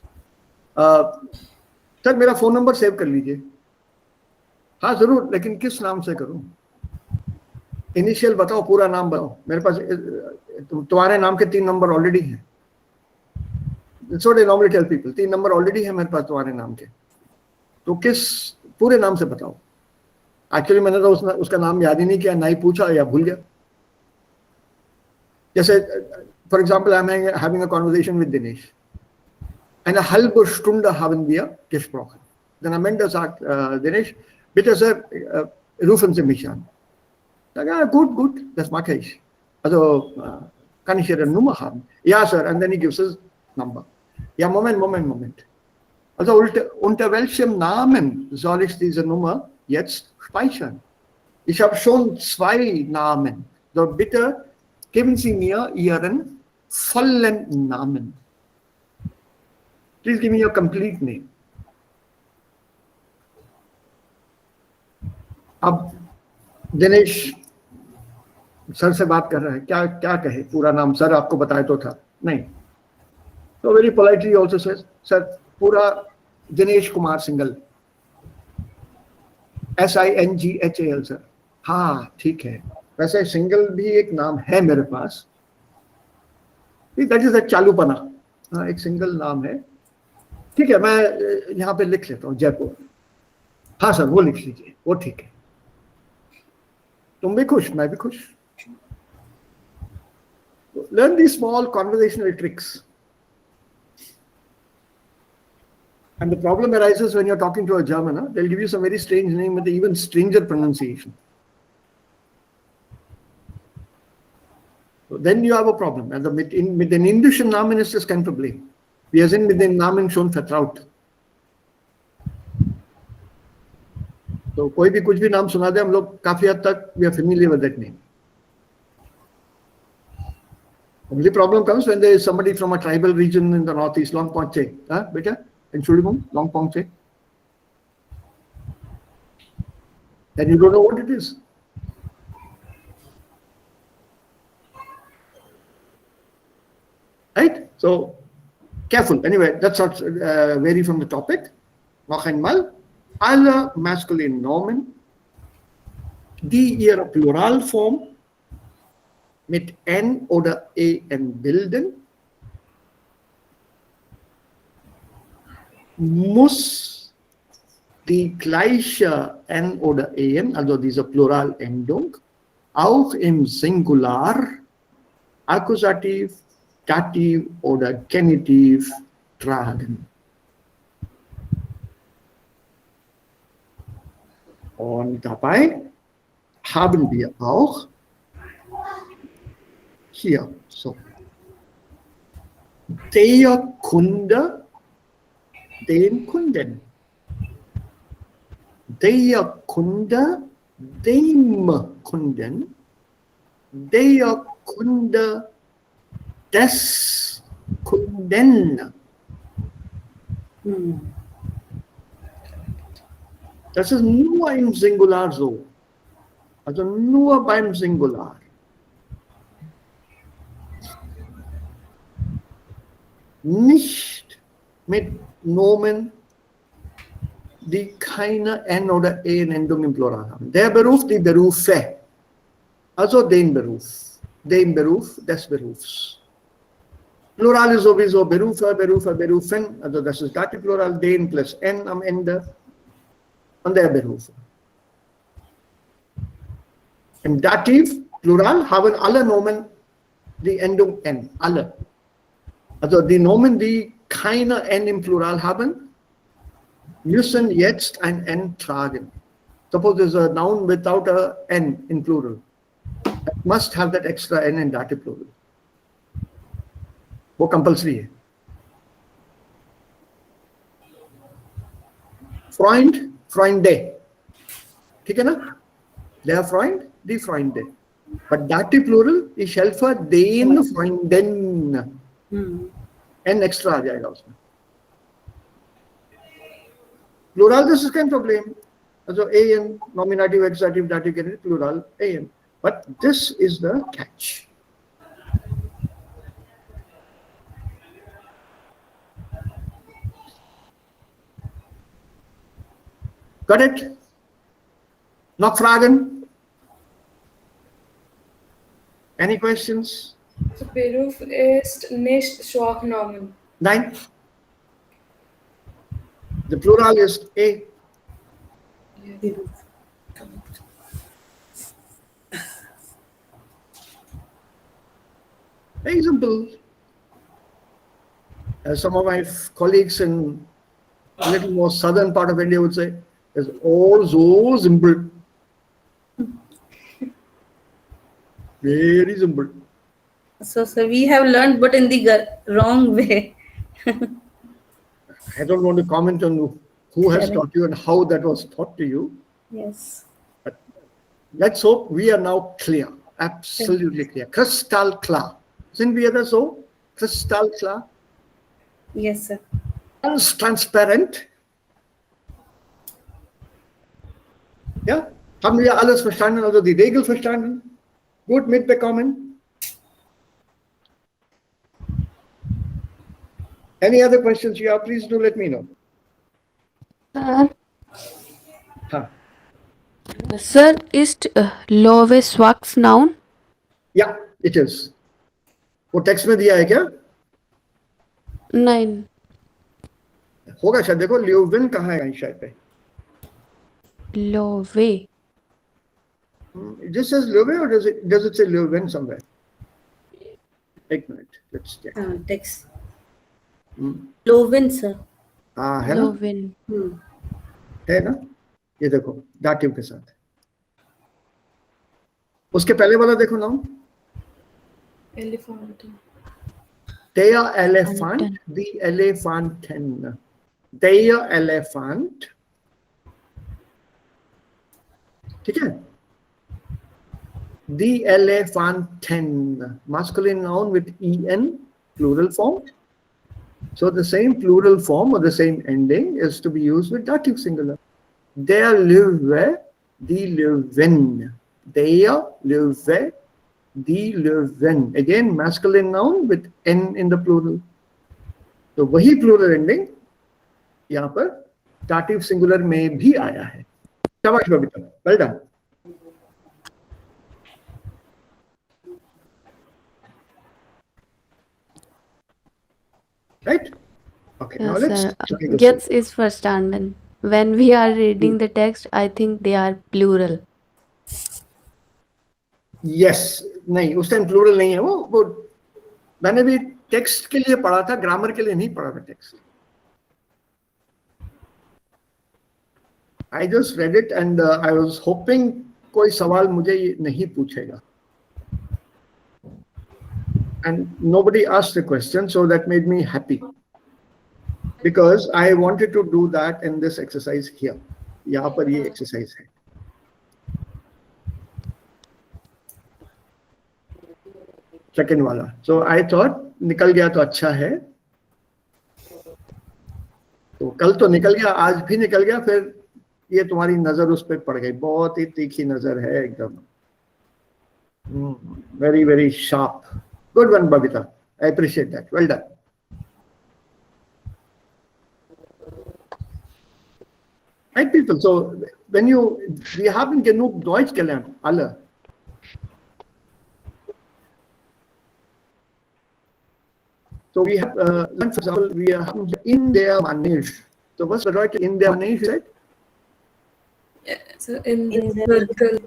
Sir मेरा phone number save कर लीजिए. हाँ जरूर, लेकिन किस नाम से करूँ? इनिशियल बताओ, पूरा नाम बताओ. मेरे पास तुम्हारे नाम के 3 नंबर ऑलरेडी हैं. That's what I normally tell people. 3 number already है मेरे पास तुम्हारे नाम के. तो किस पूरे नाम से बताओ. एक्चुअली मैंने तो उसका नाम याद ही नहीं किया, ना ही पूछा या भूल गया. जैसे for example, I'm having a conversation with Dinesh. Eine halbe Stunde haben wir gesprochen. Dann am Ende sagt Dinesh, bitte Sir, rufen Sie mich an. Sag, ja, gut, das mache ich. Also, kann ich Ihre Nummer haben? Ja, Sir, and then he gives his number. Ja, Moment. Also, unter welchem Namen soll ich diese Nummer jetzt speichern? Ich habe schon 2 Namen. So, bitte geben Sie mir Ihren vollen Namen. Please give me your complete name. अब Dinesh sir से बात कर रहा है, क्या कहे? पूरा नाम सर आपको बताया तो था नहीं. So very politely also says, sir, पूरा दिनेश कुमार सिंघल, SINGHAL, sir. हाँ ठीक है, वैसे सिंगल भी एक नाम है मेरे पास, दैट इज द चालूपना। हाँ, एक सिंगल नाम है, ठीक है, मैं यहाँ पे लिख लेता हूँ जयपुर। हाँ सर, वो लिख लीजिए, वो ठीक है। तुम भी खुश, मैं भी खुश। Learn these small conversational tricks. And the problem arises when you're talking to a German. Huh? They'll give you some very strange name with even stranger pronunciation. So then you have a problem. Also mit den indischen Namen ist das kein Problem. Wir sind mit den Namen schon vertraut. So कोई भी कुछ भी नाम सुना दे, हम लोग काफी हद तक we are familiar with that name. Only problem comes when there is somebody from a tribal region in the northeast, Long Ponche. Huh, beta? Entschuldigung, Long Ponche. Then you don't know what it is. Right? So, careful. Anyway, that's not vary from the topic. Noch einmal. Alle masculine Nomen, die ihre Pluralform mit N oder EN bilden, muss die gleiche N oder EN, also diese Pluralendung, auch im Singular, Akkusativ, Dativ oder Genitiv tragen. Und dabei haben wir auch hier so der Kunde, den Kunden, der Kunde, dem Kunden, der Kunde, des Kunden. Das ist nur im Singular so. Also nur beim Singular. Nicht mit Nomen, die keine N- oder En-Endung im Plural haben. Der Beruf, die Berufe. Also den Beruf, des Berufs. Plural ist sowieso Berufe, Berufe, Berufen. Also das ist Dativplural, den plus N am Ende. Und der Beruf. Im Dativ, Plural, haben alle Nomen die Endung N. Alle. Also die Nomen, die keine N im Plural haben, müssen jetzt ein N tragen. Suppose there's a noun without a N in plural. It must have that extra N in dative plural. वो compulsory है. Freund, Freunde. ठीक है ना? Der Freund, die Freunde. But dative plural, ich helfe den Freunden. N extra आ जाएगा उसमें. Plural, this is kein Problem. Also an, nominative, accusative, dative, genitive, plural, an. But this is the catch. Got it? Noch Fragen? Any questions? Der Beruf ist nicht Sprachnomen. Nein. The plural is a. Very simple. As some of my colleagues in a little more southern part of India would say, it's all so simple. Very simple. So we have learned, but in the wrong way. I don't want to comment on who has taught you and how that was taught to you. Yes. But let's hope we are now clear, absolutely clear, crystal klar. Sind wir das so? Crystal klar? Yes, sir. Ganz transparent. Ja, haben wir alles verstanden, also die Regel verstanden? Gut mitbekommen? Any other questions you have, please do let me know. Sir, Huh. Sir, ist Lowe Swax noun? या it is, वो text में दिया है क्या? Nein. होगा शायद, देखो Leeuwen कहाँ है शायद पे, Lowe. This says Leuven or does it say Leuven somewhere? एक minute, let's check. Text. Hmm. Loven, sir. हाँ है ना, Lowen. है ना, ये देखो दाटिव के साथ। उसके पहले वाला देखो नाम, Elephant. Der Elefant, die Elefanten, der Elefant, ठीक है, the Elephanten, masculine noun with en, plural form. So the same plural form or the same ending is to be used with dative singular. Der Löwe, die Löwen, der Löwe, die Löwen. Again, masculine noun with n in the plural. तो वही plural ending यहाँ पर dative singular में भी आया है। शाबाश Babita, well done. Right? Okay, now Yes, let's sir. try this. Jetzt ist verstanden. When we are reading the text, I think they are plural. Yes, नहीं उस टाइम प्लूरल नहीं है वो मैंने भी टेक्स्ट के लिए पढ़ा था, ग्रामर के लिए नहीं पढ़ा था text. I just read it and I was hoping कोई सवाल मुझे नहीं पूछेगा. And nobody asked the question, so that made me happy. Because I wanted to do that in this exercise here. यहाँ पर ये exercise है. सेकेंड वाला. सो आई थॉट निकल गया तो अच्छा है. तो कल तो निकल गया, आज भी निकल गया, फिर ये तुम्हारी नजर उस पर पड़ गई. बहुत ही तीखी नजर है एकदम. Very very sharp. Good one Babita, I appreciate that. Well done. Right people, so when wir haben genug Deutsch gelernt, alle. So we have, for example, we have in der Manege. So what's bedeutet in der Manege, right? Yeah, so in the circle.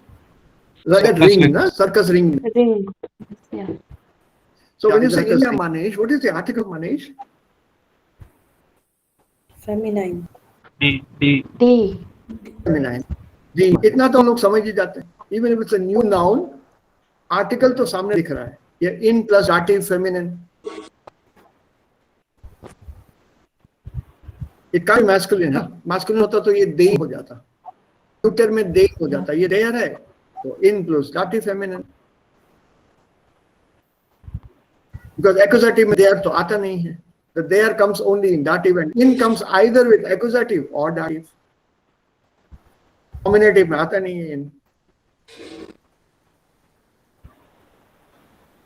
Like a ring, na? Circus ring. Ring. Yeah. So when you say in circus der ring. Manege, what is the article of Manege? Feminine. D. Feminine. जी, इतना तो लोग समझ ही जाते हैं. Even if it's a new noun, article तो सामने दिख रहा है. ये in plus dative feminine. It can't be masculine, हाँ. Masculine होता तो ये they हो जाता. Neuter में they हो जाता. ये there है, तो in plus dative feminine. Because accusative में there तो आता नहीं है. The there comes only in dative and in comes either with accusative or dative. Nominative में आता नहीं है in.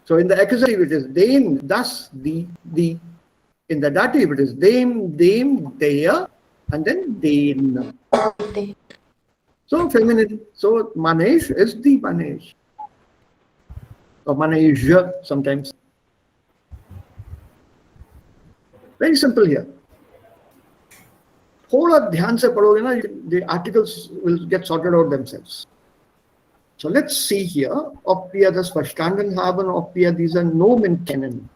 So in the accusative it is them, thus, the. In the dative it is them, their, and then den. So feminine. So manege is the manege. Or manege sometimes. Very simple here. थोड़ा ध्यान से पढ़ोगे ना, the articles will get sorted out themselves. So let's see here, ob wir das verstanden haben, ob wir diese Nomen kennen.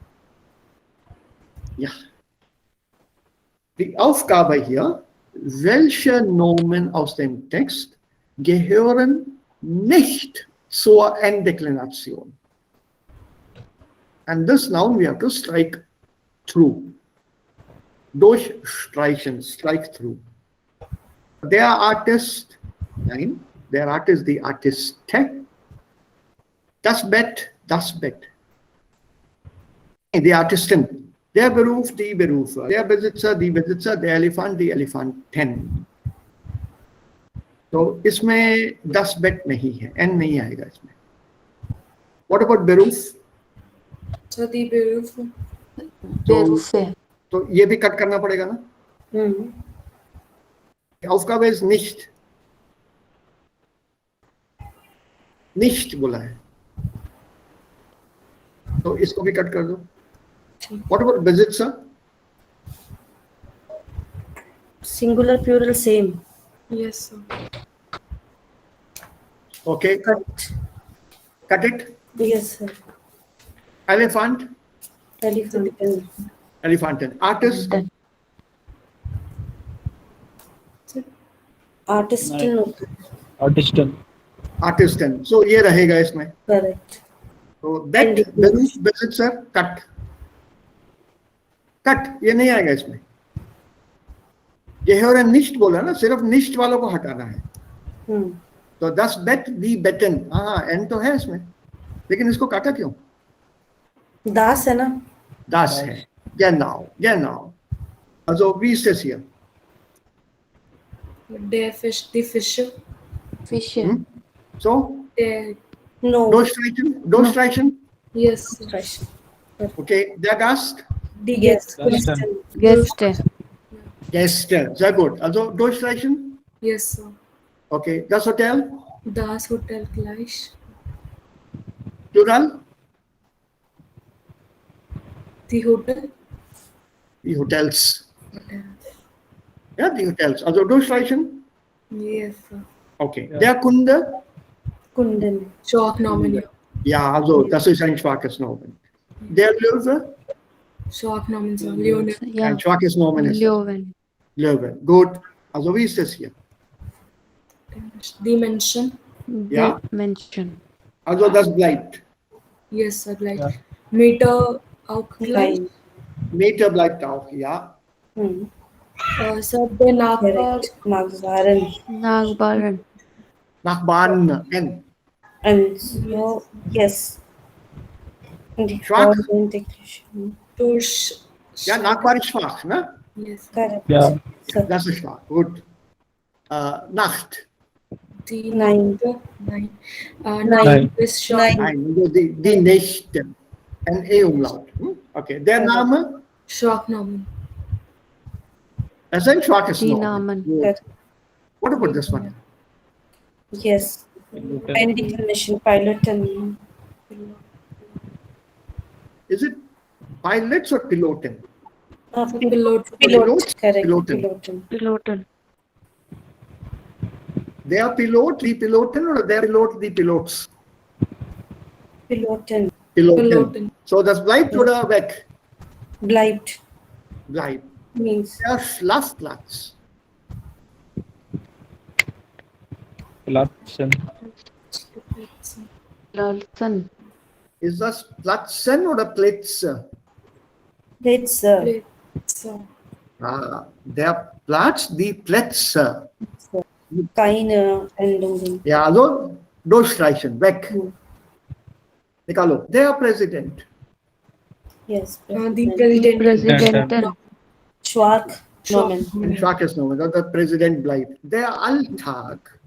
Ja. Die Aufgabe hier, welche Nomen aus dem Text gehören nicht zur Enddeklination? And this noun we have to strike through. Durchstreichen, strike through. Der Artist, nein, der Artist, die Artiste. Das Bett, die Artistin. Der Beruf, die Berufe. Der Besitzer, die Besitzer. Der Elefant, die Elefanten. तो इसमें das Bett नहीं है, n नहीं आएगा इसमें. What about Beruf? So the Beruf. Berufe. तो ये भी कट करना पड़ेगा ना. Aufgabe ist nicht. nicht बोला है, तो इसको भी कट कर दो. What about Besitzer? Singular, plural, same. Yes, sir. Okay, Cut. cut it. Yes, sir. Elephant, Elephantin. elephantin. Artist, Artistan. Artistan. artisan. So ये रहेगा इसमें. Correct. तो that Besitzer, cut. Cut, ये नहीं आएगा इसमें. ये है और nicht बोला ना, सिर्फ nicht वालों को हटाना है. तो das Bett, die Betten. हाँ, n तो है इसमें, लेकिन इसको काटा क्यों? Das है ना? Das है. Genau, genau. Also wie ist das hier? Der Fisch, die Fische. Fisher. So, Der, No. durchstreichen. yes, sir. Right. Okay, der Gast, Die Yes. Gäste. Gäste. Gäste. Sehr gut. Also durchstreichen. Yes, sir. Okay, das Hotel, Das Hotel gleich. Plural. Die Hotel. Die Hotels. Ja, die Hotels. Also durchstreichen. Yes, sir. Okay. Der Kunde. Kunden. Schwachnamen, ja. Ja, also das ist ein schwaches Nomen. Der Löwe. Schwachnamen, sir. Leone. Ja. Ein schwaches Nomen ist Löwen. Löwe. Gut. Also wie ist das hier? Die Menschen. Ja. Menschen. Also das bleibt. Yes, sir. Like Ja. Meter auch gleich. Line. Meter bleibt auch, ja. Sir, der Nachbar. Correct. Magzaran. Nachbarn. Nachbarn. N. And so, yes. Schwach. Durch. Ja, Nachbar ist schwach, ne? Yes. Correct. Ja. Das ist schwach. Gut. Nacht. Die Nein. Nein. Nein. Nein. Ist schon. Nein. Nein, also die Nächte. Ein E-Umlaut. Okay. Der Name. Schwachnamen. Das ist ein schwaches Die Nomen. Namen. Gut. What about this one? Yes. And declination, pilot and Is it pilots or piloten? Pilot. pilot. Correct. Piloten. Piloten. Piloten. Der Pilot, die Piloten oder der Pilot, die Pilots? Piloten. Piloten. Piloten. So, das bleibt oder weg? Bleibt. Bleibt. Means Der Schlafplatz. Platzen. Lalsan. Ist das Platzen oder Plätze? it's So. Der Platz, die Plätze. keine Endungen. Ja, also durchstreichen, weg. Nikalo, der Präsident. Yes. Die President. Präsidentin. Präsidentin. Schwach. Nomen. Ein schwaches Nomen, der Präsident bleibt. Der Alltag.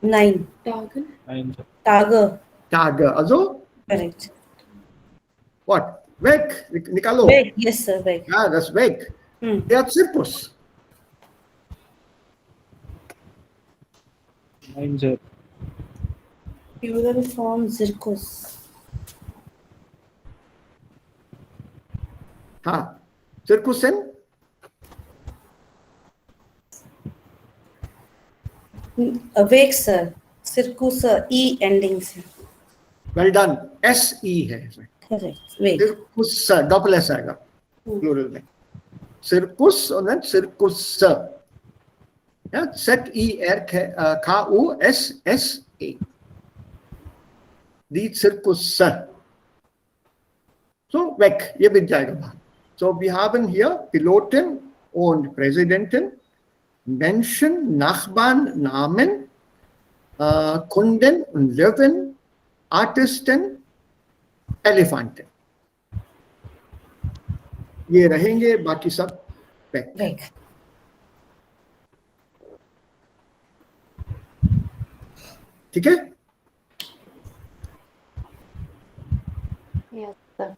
Nein. Tagen. Ein. Tage. Tage, also, Correct. what? Weg, Nikalo. Weg. Yes, sir. Weg. Ja, das ist weg. Der Zirkus. Ein. Sir. Plural form circus. Zirkusen? Weg, sir. Circus, E ending, sir. Well done. SE है इसमें. Correct. Weg. Circus, double S आएगा. Plural में. Circus und dann Circus. Ja, Z-I-R-K-U-S-S-E. Die Zirkus. So, weg. Ihr bin जाएगा. So, wir haben hier Piloten und Präsidenten, Menschen, Nachbarn, Namen, Kunden und Löwen, Artisten, Elefanten. ये रहेंगे, बाकी सब weg. Weg. ठीक है? Yes, sir.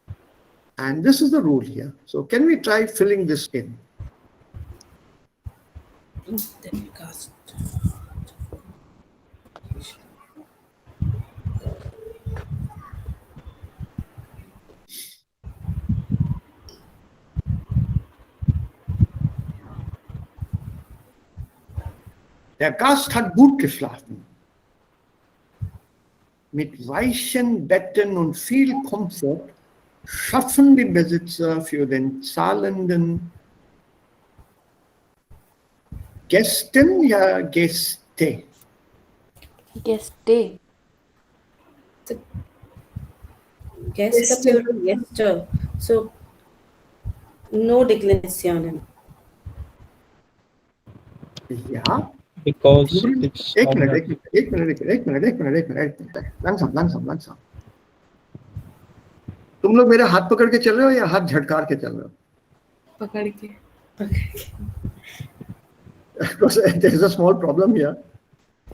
And this is the rule here. So can we try filling this in? Der Gast hat gut geschlafen. Mit weichen Betten und viel Komfort schaffen die Besitzer für den zahlenden Gästen ja Gäste. Gäste. Guest, plural, so no declinationen. Ja. Because एक it's minute लांसम तुम लोग मेरे हाथ पकड़ के चल रहे हो या हाथ झटकार के चल रहे हो? पकड़ के. There is a small problem here.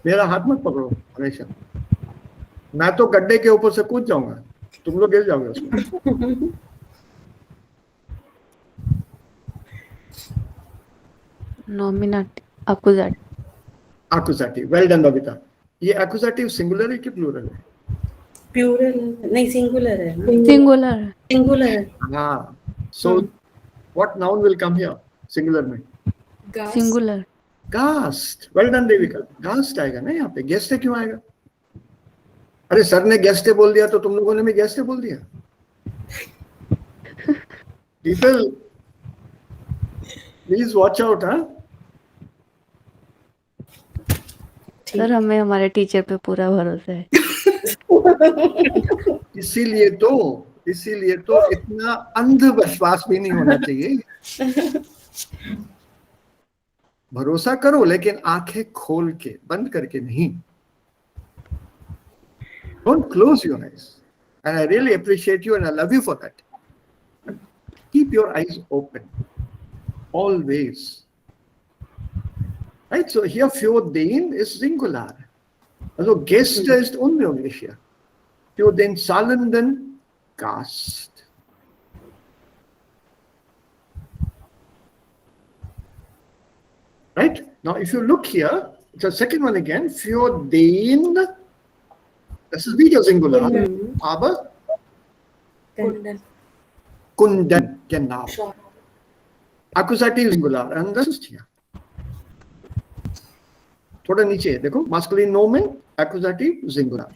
मेरा हाथ मत पकड़ो हमेशा. मैं तो गड्ढे के ऊपर से कूद जाऊंगा, तुम लोग गिर जाओगे उसमें. Nominative. Accusative. Accusative. Well done, Babita. ये accusative singular है कि plural है? Plural नहीं singular है. Singular. Singular है. हाँ. So what noun will come here? Singular में. Gas. Singular. Gast. Well done, Devika. Gast आएगा ना यहाँ पे. Guest क्यों आएगा? अरे सर ने guest बोल दिया तो तुम लोगों ने भी guest बोल दिया. People, please watch out, huh? Sir हमें हमारे टीचर पे पूरा भरोसा है. इसीलिए तो इतना अंधविश्वास भी नहीं होना चाहिए. भरोसा करो लेकिन आंखें खोल के, बंद करके नहीं. Don't close your eyes. And I really appreciate you and I love you for that. Keep your eyes open. Always. Right? So here für den ist Singular. Also Gäste ist unmöglich hier. Für den zahlenden Gast. Right? Now if you look here, the second one again, für den, das ist wieder Singular, aber Kunden, genau. Accusative Singular, and das ist hier. थोड़ा नीचे है, देखो, masculine nomen, accusative Singular.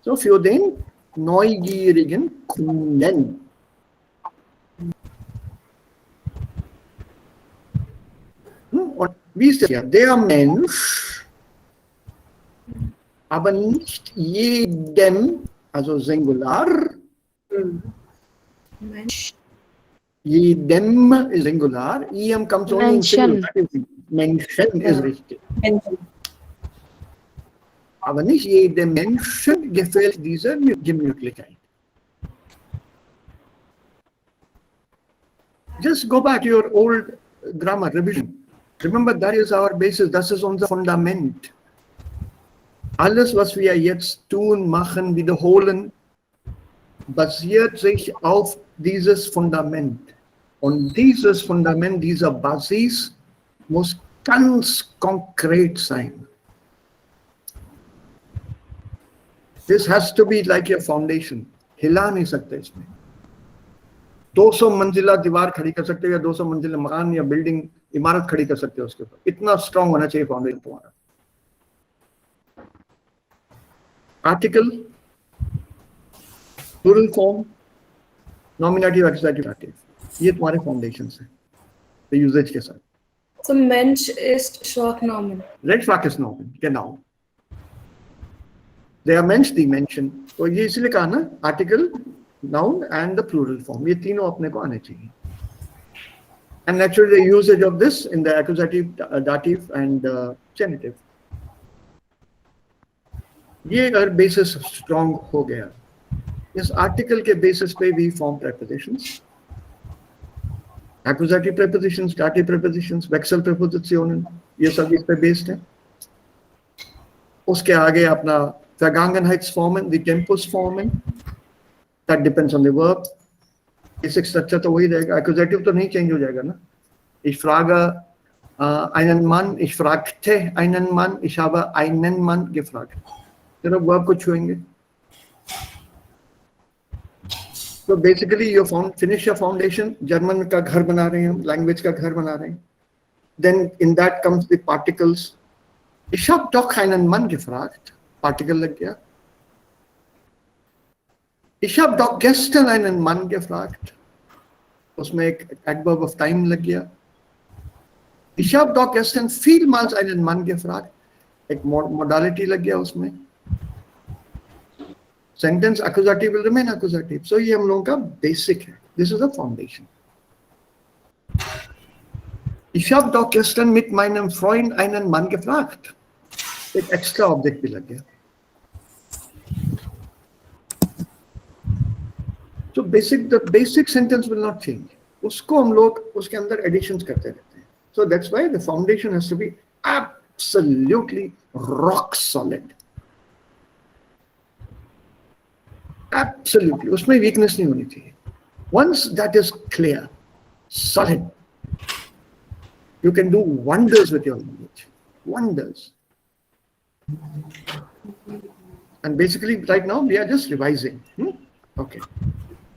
So für den neugierigen Kunden. Und wie ist das hier? Der Mensch, aber nicht jedem, also Singular. Mensch. Jedem ist Singular. Iem comes only in Singular. Menschen ist richtig. Aber nicht jedem Menschen gefällt diese Gemütlichkeit. Just go back to your old grammar revision. Remember, that is our basis, das ist unser Fundament. Alles, was wir jetzt tun, machen, wiederholen, basiert sich auf dieses Fundament. Und dieses Fundament, dieser Basis, muss ganz konkret sein. This has to be like a foundation. हिला नहीं सकते इसमें. 200 मंजिला दीवार खड़ी कर सकते हो या 200 मंजिला मकान या बिल्डिंग इमारत खड़ी कर सकते हो उसके ऊपर. इतना स्ट्रांग होना चाहिए फाउंडेशन तुम्हारा. Article, plural form, nominative, accusative, active, ये तुम्हारे फाउंडेशंस हैं यूजेज के साथ. So Mensch ist Schwachnomen. Rechtsprechungsnomen, genau. Der Mensch, die Menschen. तो ये इसलिए कहा ना, article, noun and the plural form, ये तीनों अपने को आने चाहिए. And naturally the usage of this in the accusative, dative and genitive. ये अगर बेसिस स्ट्रॉन्ग हो गया, इस आर्टिकल के बेसिस पे भी form prepositions, accusative prepositions, dative prepositions, Wechselpräpositionen, ये सब इस पे बेस्ड है. उसके आगे अपना Vergangenheitsformen, the Tempusformen, that depends on the verb. Basic structure तो वही रहेगा. Accusative तो नहीं चेंज हो जाएगा ना. Ich frage einen Mann, ich fragte einen Mann, ich habe einen Mann gefragt. सिर्फ verb को छुएंगे. So basically you finish your foundation. German का घर बना रहे हैं हम, language का घर बना रहे हैं. Then in that comes the particles, Ich habe doch einen Mann gefragt. Partikel लग गया. Ich habe doch gestern einen Mann gefragt. उसमें एक adverb of time लग गया. Ich habe doch gestern vielmals einen Mann gefragt. एक modality लग गया उसमें. Sentence accusative will remain accusative. So ये हम लोगों का basic है. This is the foundation. Ich habe doch gestern mit meinem Freund einen Mann gefragt. एक extra object भी लग गया. So the basic sentence will not change. उसको हम लोग उसके अंदर additions करते रहते हैं. So that's why the foundation has to be absolutely rock solid. Absolutely. उसमें weakness नहीं होनी चाहिए. Once that is clear, solid, you can do wonders with your language. Wonders. And basically, right now, we are just revising. Okay.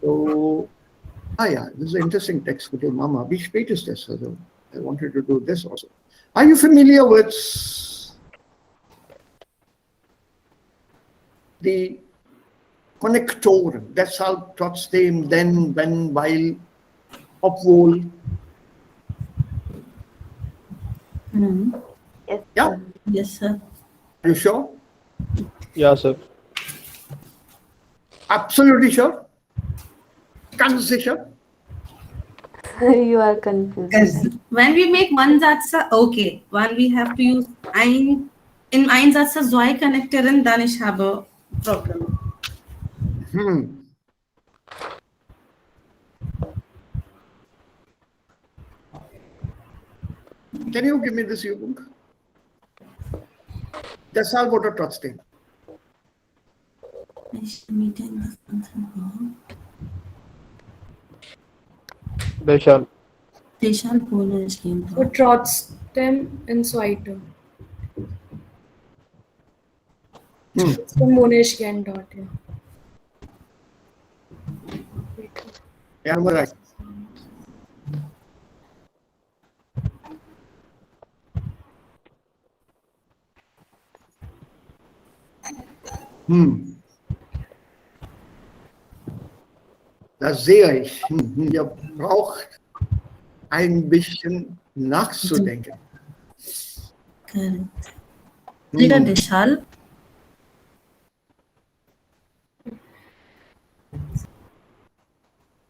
So, yeah, this is an interesting text with your mama. Which page is this? So I wanted to do this also. Are you familiar with the connector? That's how trotzdem, then, when, while, obwohl. Yes. Yeah. Yes, sir. Are you sure? Yeah, sir. Absolutely sure? Ganz sicher? You are confused. Because when we make Einsatzer, okay. When we have to use in Einsatzer zwei Connectoren, dann ich habe Problem. Can you give me this Übung? Deshalb oder trotzdem? Deshalb. Deshalb ohne ich gehen. So trotzdem in zweite. Trotzdem ohne ich gehen dort, ja. Yeah, I'm right. Das sehe ich. Ihr braucht ein bisschen nachzudenken. Wieder deshalb.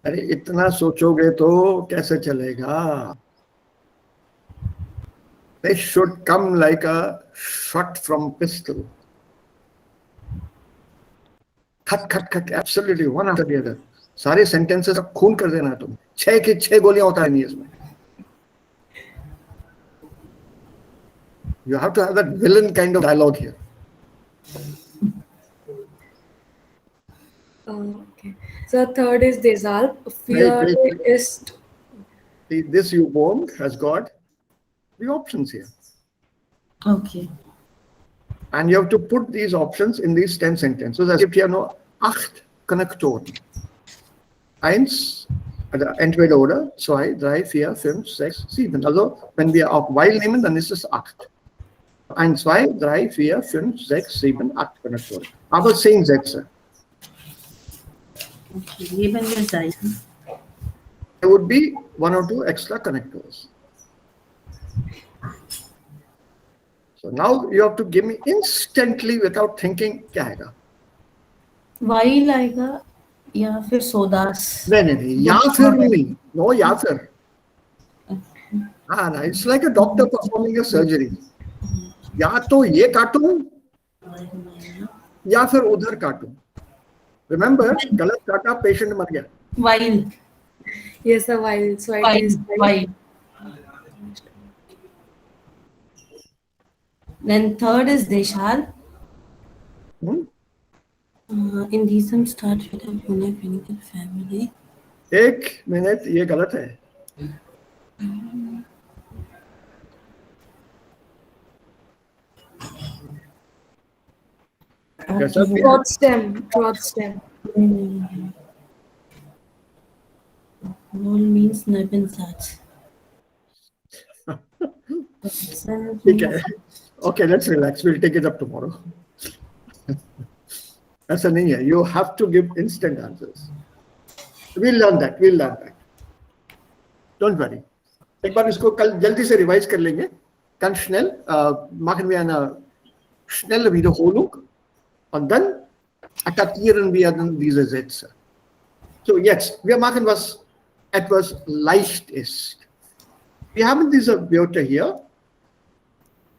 अरे इतना सोचोगे तो कैसे चलेगा? This should come like a shot from pistol. Cut, absolutely, one after the other. सारे sentences का खून कर देना तुम. 6 की 6 गोलियां होता है नहीं इसमें. You have to have that villain kind of dialogue here. Okay. So third is deshalb. Wait. Ist. See, this you won't has got the options here. Okay. And you have to put these options in these 10 sentences. As if you have no 8 Connectoren. 1, also entweder oder, 2, 3, 4, 5, 6, 7. Also, wenn wir auch weil nehmen, dann ist es 8. 1, 2, 3, 4, 5, 6, 7, 8 Connectoren. Aber 10 Sätze. Okay. Geben wir Seiten. There would be 1 or 2 extra connectors. So now you have to give me instantly without thinking, क्या आएगा? While आएगा या फिर सोदास. नहीं, या फिर नहीं. No, या फिर. हाँ ना, it's like a doctor performing a surgery. या तो ये काटूं या फिर उधर काटूं. Remember, गलत काटा patient मर गया. While. Yes, sir, while. So it is While. Then third is deshalb. In diesem start with a unique family. एक मिनट, ये गलत है. कैसा भी? Trotzdem. Wohl means Nebensatz. ठीक है. Okay, let's relax. We'll take it up tomorrow. ऐसा नहीं है. You have to give instant answers. We'll learn that. We'll learn that. Don't worry. एक बार इसको कल जल्दी से रिवाइज कर लेंगे. Ganz schnell machen wir eine schnelle Wiederholung und dann attackieren wir dann diese Sätze. So, jetzt, wir machen was etwas leicht ist. Wir haben diese Wörter hier.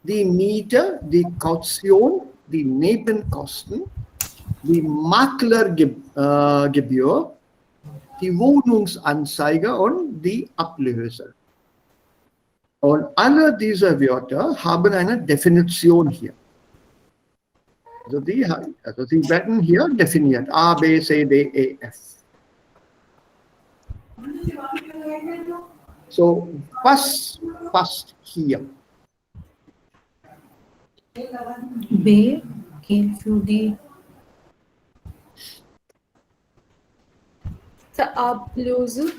Die Miete, die Kaution, die Nebenkosten, die Maklergebühr, die Wohnungsanzeige und die Ablöse. Und alle diese Wörter haben eine Definition hier. Also sie werden hier definiert. A, B, C, D, E, F. So, was passt hier? B came through the Ablöse.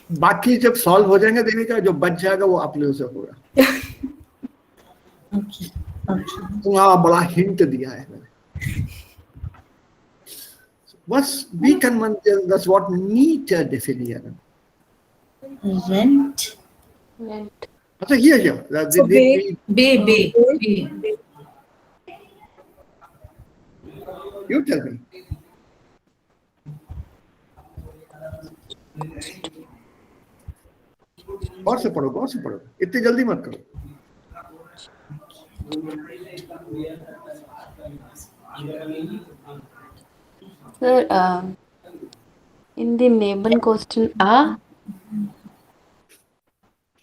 बाकी जब solve हो जाएंगे देखेगा जो बच जाएगा वो upload होगा. वहाँ बड़ा हिंट दिया है मैंने. Was, wie kann man das Wort Miete definieren? rent. Also hier. So B. You tell me. गौर से पढ़ो. इतनी जल्दी मत करो. Sir, in the neighbor question A.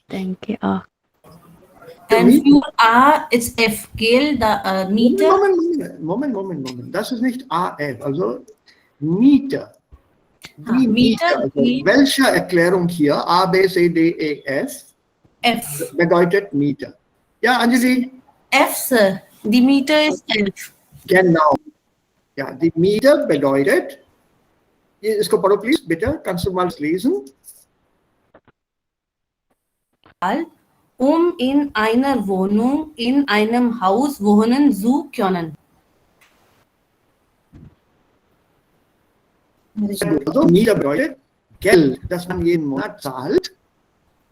Thank you. A. And for A, it's F. Geld, the meter. Moment. Das ist nicht AF, also Miete. Die Miete. Also welche Erklärung hier? A, B, C, D, E, F. F. Bedeutet Miete. Ja, Anjali? F, sir. The meter is F. Genau. Ja, die Miete bedeutet, इसको पढ़ो please, bitte, kannst du mal lesen? In einer Wohnung, in einem Haus wohnen zu können. Also Miete bedeutet Geld, das man jeden Monat zahlt,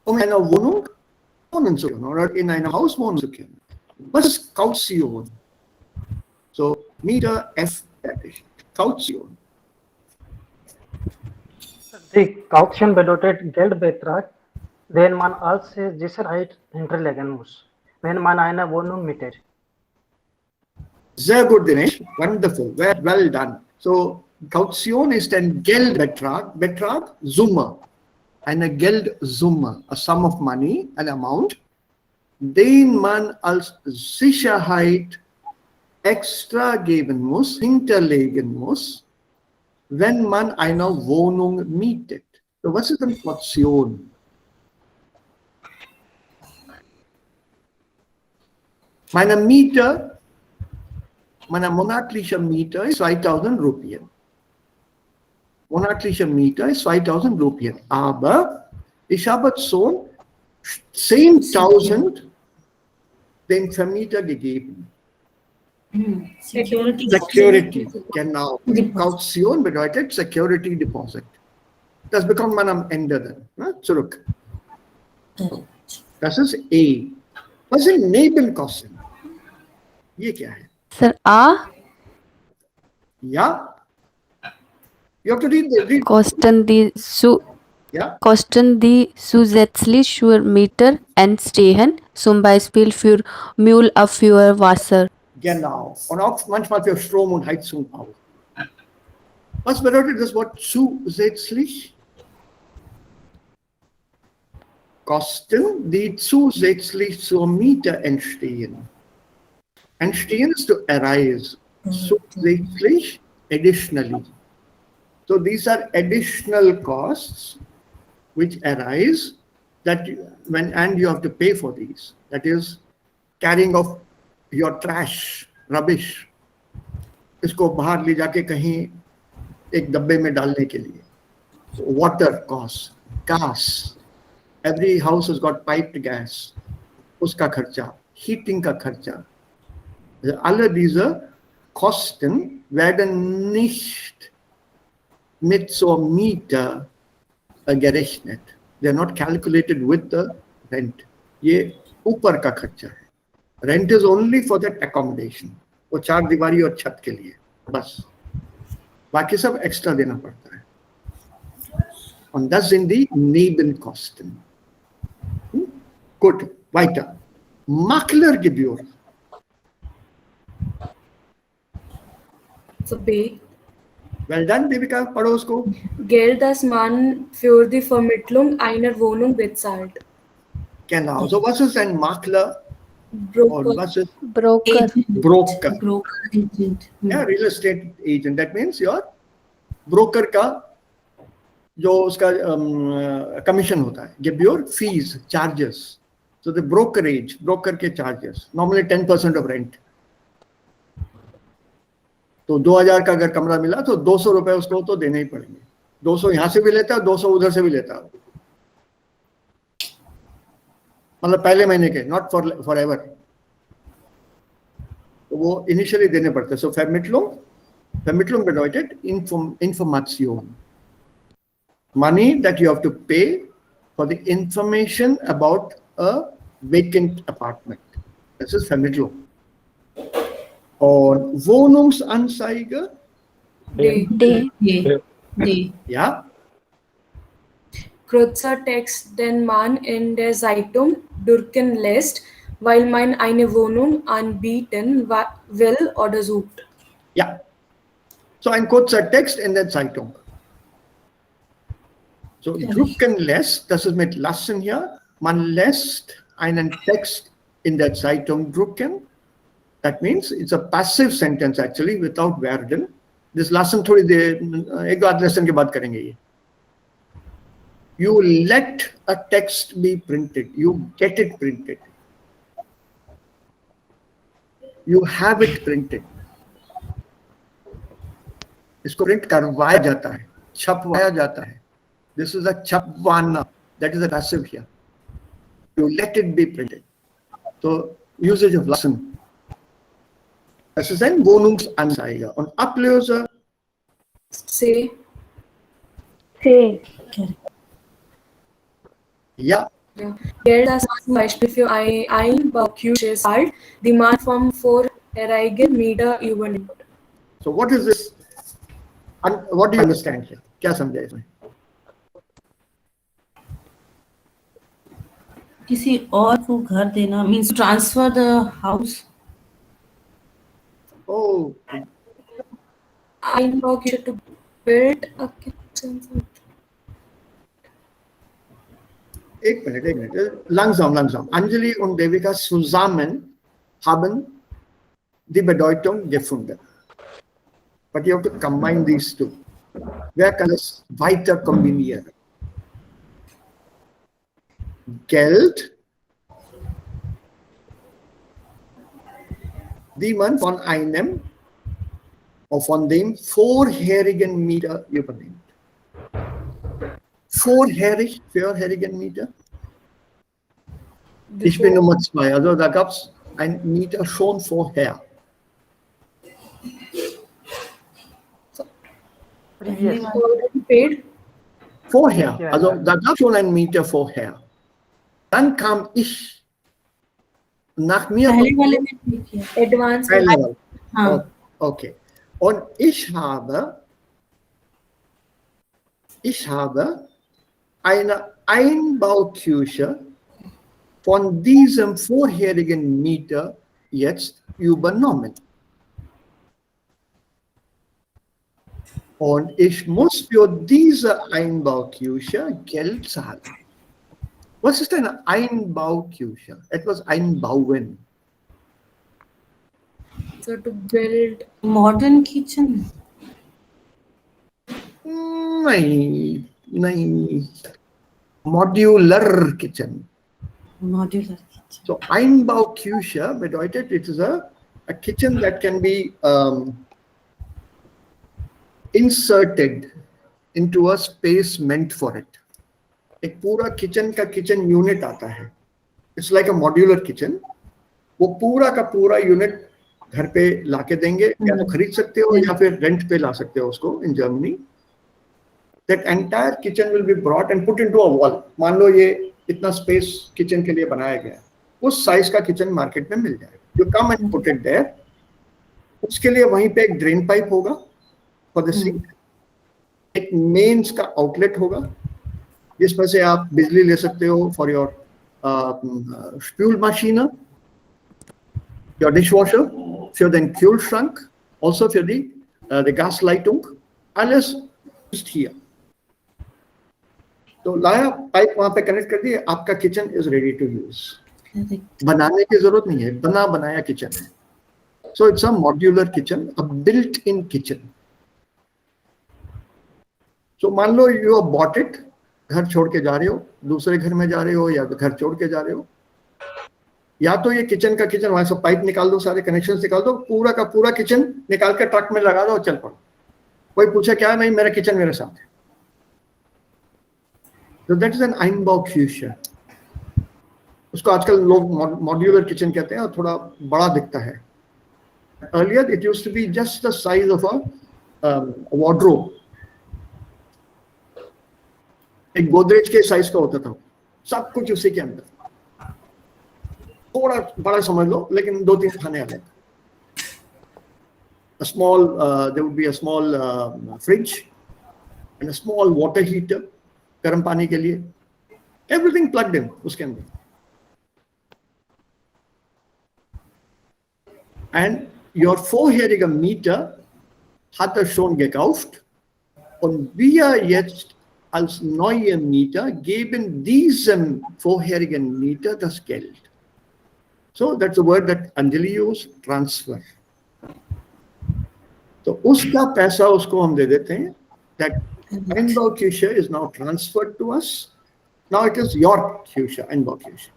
um in einer Wohnung wohnen zu können oder in einem Haus wohnen zu können. Was ist Kaution? So, Miete F fertig. Kaution. Die Kaution bedeutet Geldbetrag, den man als Sicherheit hinterlegen muss, wenn man eine Wohnung mietet. Sehr gut, Dinesh. Wonderful. Well done. So, Kaution ist ein Geldbetrag, Summe. Eine Geldsumme, a sum of money, an amount, den man als Sicherheit extra geben muss, hinterlegen muss, wenn man eine Wohnung mietet. So, was ist denn Kaution? Meine monatliche Miete ist 2000 Rupien. Monatliche Miete ist 2000 Rupien. Aber ich habe schon 10.000 dem Vermieter gegeben. Security, genau. Kaution bedeutet Security Deposit. Das bekommt man am Ende dann, ne? Zurück. Das ist E. Was sind Nebenkosten? ये क्या है? Sir, A. Ja. You have to read. Ja. Kosten die zusätzlich für Mieter entstehen, zum Beispiel für Müllabfuhr, Wasser. Genau. Und auch manchmal für Strom und Heizung auch. Was bedeutet das Wort zusätzlich? Kosten, die zusätzlich zur Miete entstehen. Entstehen ist to arise. Zusätzlich, additionally. So these are additional costs which arise and you have to pay for these. That is carrying of your trash, rubbish. इसको बाहर ले जाके कहीं एक डब्बे में डालने के लिए. So water costs, gas. Every house has got piped gas. उसका खर्चा, हीटिंग का खर्चा. Alle diese Kosten werden nicht mit zur Miete gerechnet. They are not calculated with the rent. ये ऊपर का खर्चा है. Rent is only for that accommodation. वो चार दीवारी और छत के लिए बस. बाकी सब एक्स्ट्रा देना पड़ता है. Und das sind die Nebenkosten. Gut, weiter. Maklergebühr. So B. Well done, Devika. पढ़ो उसको. Geld, das man für die Vermittlung einer Wohnung bezahlt. Genau. So was ist ein Makler? Broker. Und was ist Broker. broker? Broker agent. Yeah, real estate agent. That means your broker का जो उसका commission होता है. Gebühr, fees, charges. So the brokerage, broker के charges. Normally 10% of rent. तो 2000 का अगर कमरा मिला तो 200 रुपए उसको तो देने ही पड़ेंगे. 200 यहाँ से भी लेता है, 200 उधर से भी लेता है. मतलब पहले महीने के, नॉट फॉर एवर. तो वो इनिशियली देने पड़ते. सो Vermittlung bedeutet Information. Money that you have to pay for the information about a vacant apartment. Das ist Vermittlung. Und Wohnungsanzeige, D. D. D. ja, Kurzer Text, den man in der Zeitung drucken lässt, weil man eine Wohnung anbieten will oder sucht. ja. So ein kurzer Text in der Zeitung. So drucken lässt, das ist mit lassen hier. Man lässt einen Text in der Zeitung drucken. That means it's a passive sentence actually without werden. This lesson थोड़ी देर एक आध lesson के बाद करेंगे ये. You let a text be printed. You get it printed. You have it printed. इसको print करवाया जाता है, छपवाया जाता है. This is a छपवाना. That is a passive here. You let it be printed. So usage of lassen. Das ist ein Wohnungsanzeiger. Und Ablöser, C. C. ja, Geld, das man zum Beispiel für ein Bauküche zahlt, die man vom vorherigen Mieter übernimmt. so what is this? And what do you understand here? क्या समझा इसमें? किसी और को घर देना means transfer the house. Oh, Ein Bauküche to build a kitchen. एक minute, langsam. Anjali und Devika zusammen haben die Bedeutung gefunden. But you have to combine these two. Wer kann es weiter kombinieren? Geld, die man von einem oder von dem vorherigen Mieter übernimmt. Vorherigen Mieter? Ich bin Nummer 2, also da gab es einen Mieter schon vorher. Previous. Already paid. Vorher, Ja, also ja. da gab es schon einen Mieter vorher. Dann kam ich. Nach mir. पहले वाले में ठीक है. Advance. Level. हाँ. Okay. Und ich habe eine Einbauküche von diesem vorherigen Mieter jetzt übernommen. Und ich muss für diese Einbauküche Geld zahlen. Was ist eine Einbauküche? Etwas einbauen. So to build. Modern kitchen. नहीं. Modular kitchen. Modular kitchen. So Einbauküche bedeutet, it is a kitchen that can be inserted into a space meant for it. एक पूरा kitchen का kitchen unit आता है it's like a modular kitchen. वो पूरा का पूरा यूनिट घर पे लाके देंगे, या तो खरीद सकते हो या फिर रेंट पे ला सकते हो उसको in Germany. That entire kitchen will be brought and put into a wall. मान लो ये इतना स्पेस किचन के लिए बनाया गया है, उस साइज का किचन मार्केट में मिल जाएगा। You come and put it there. उसके लिए वहीं पे एक ड्रेन पाइप होगा फॉर द सिंक, एक मेंस का आउटलेट होगा जिसमें से आप बिजली ले सकते हो फॉर योर स्प्यूल machine, your dishwasher, für den Kühlschrank, also für die Gasleitung, alles ist hier. तो लाया पाइप वहां पे कनेक्ट कर दिए, आपका kitchen is ready to use. बनाने की जरूरत नहीं है, बना बनाया किचन है। So it's a modular kitchen, a built in kitchen. So मान लो यू हैव बॉट इट, घर छोड़ के जा रहे हो, दूसरे घर में जा रहे हो या घर छोड़ के जा रहे हो, या तो ये किचन का किचन वहां से पाइप निकाल दो, सारे कनेक्शन निकाल दो, पूरा का पूरा किचन निकाल के ट्रक में लगा दो और चल पड़ो। कोई पूछे क्या, नहीं मेरा किचन मेरे साथ है। तो दैट इज एन Einbauküche। उसको आजकल लोग मॉड्यूलर किचन कहते हैं और थोड़ा बड़ा दिखता है। Earlier it used to be just the size of a wardrobe. एक गोदरेज के साइज का होता था, सब कुछ उसी के अंदर। थोड़ा बड़ा समझ लो, लेकिन 2-3 खाने अलग। A small, there would be a small fridge and a small water heater, गर्म पानी के लिए, everything plugged in उसके अंदर। And your vorherige Mieter hat er schon gekauft und wir jetzt als neue Mieter geben diesem vorherigen Mieter das Geld. So that's the word that Anjali used, transfer. तो उसका पैसा उसको हम दे देते हैं। That Einbauküche is now transferred to us. Now it is your Küche, Einbauküche.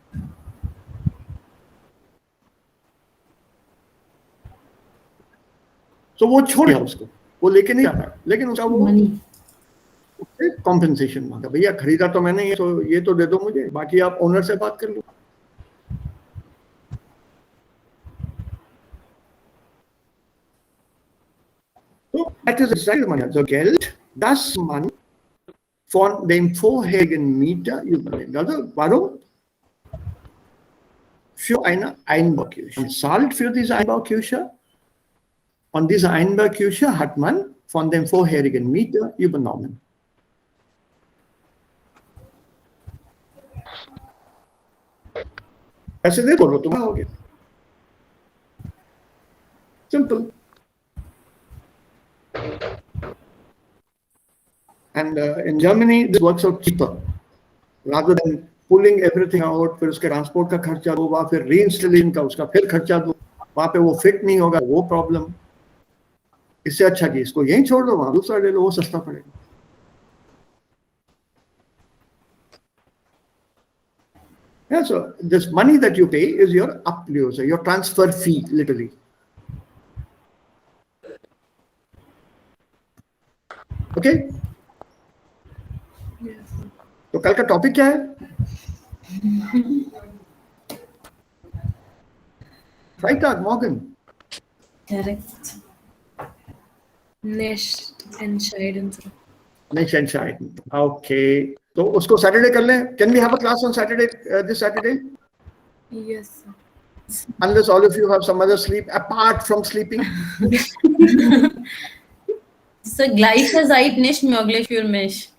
So वो छोड़ दिया उसको, वो लेके नहीं आता, लेकिन उसका वो कॉम्पेंसेशन मांगा, भैया खरीदा तो मैंने ये तो दे दो मुझे, बाकी आप ओनर से बात कर लो। So that is exactly money. So Geld, das man von dem vorherigen Mieter übernimmt. Also warum? Für eine Einbauküche. Man zahlt für diese Einbauküche und diese Einbauküche hat man von dem vorherigen Mieter übernommen. ऐसे नहीं बोलो, तुम हो गया। Simple. And in Germany, this works out cheaper. Rather than pulling everything out, फिर उसके transport का खर्चा दो, वहाँ फिर रीइंस्टॉलेशन का उसका फिर खर्चा दो, वहाँ पे वो फिट नहीं होगा, वो प्रॉब्लम। इससे अच्छा कि इसको यहीं छोड़ दो, वहाँ दूसरा ले लो, वो सस्ता पड़ेगा। Yeah, so this money that you pay is your Ablöse, your transfer fee, literally. Okay? Yes. तो कल का टॉपिक क्या है? Freitag, morgen. Correct. Nicht entscheiden. Nicht entscheiden. Okay. तो उसको सैटरडे कर लें. Can we have a class on Saturday, this Saturday? Yes. Unless all of you have some other sleep apart from sleeping. So gleich seid nicht möglich für mich.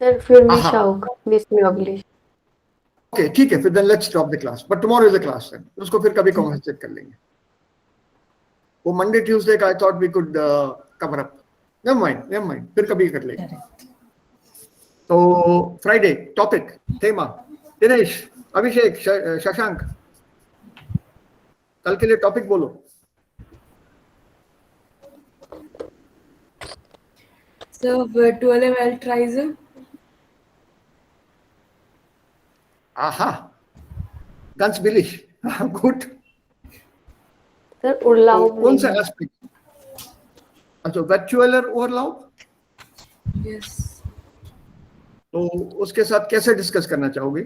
Sir, für mich Aha. auch nicht möglich. Okay, ठीक है. फिर then let's stop the class. But tomorrow is a class then. उसको फिर कभी compensate कर लेंगे. वो Monday, Tuesday का I thought we could cover up. Never mind. फिर कभी कर लेंगे. तो Friday topic, thema. दिनेश, अभिषेक, शशांक, कल के लिए टॉपिक बोलो. So virtual Weltreise. Aha, ganz billig. Gut. Sir, तो Urlaub कौन सा नहीं। एस्पेक्ट? अच्छा, वर्चुअलर ओवरलैप. Yes. तो उसके साथ कैसे डिस्कस करना चाहोगे?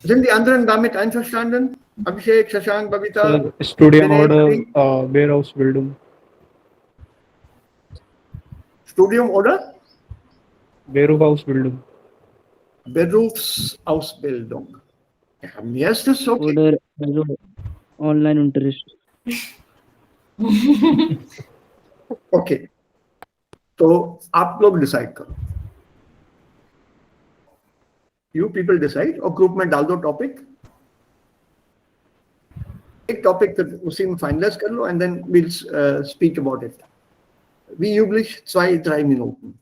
Sind die anderen damit einverstanden? Abhishek, Shashank, Babita? Studium Dinesh, oder Sri? Warehouse-Bildung. Studium oder? Warehouse-Bildung. Berufsausbildung. Ja, mir ist das okay. Oder also Online-Unterricht. Okay. तो आप लोग डिसाइड करो. You people decide और group में डाल दो topic. एक topic उसी में फाइनलाइज कर लो and then we'll speak about it. Wie üblich 2-3 Minuten.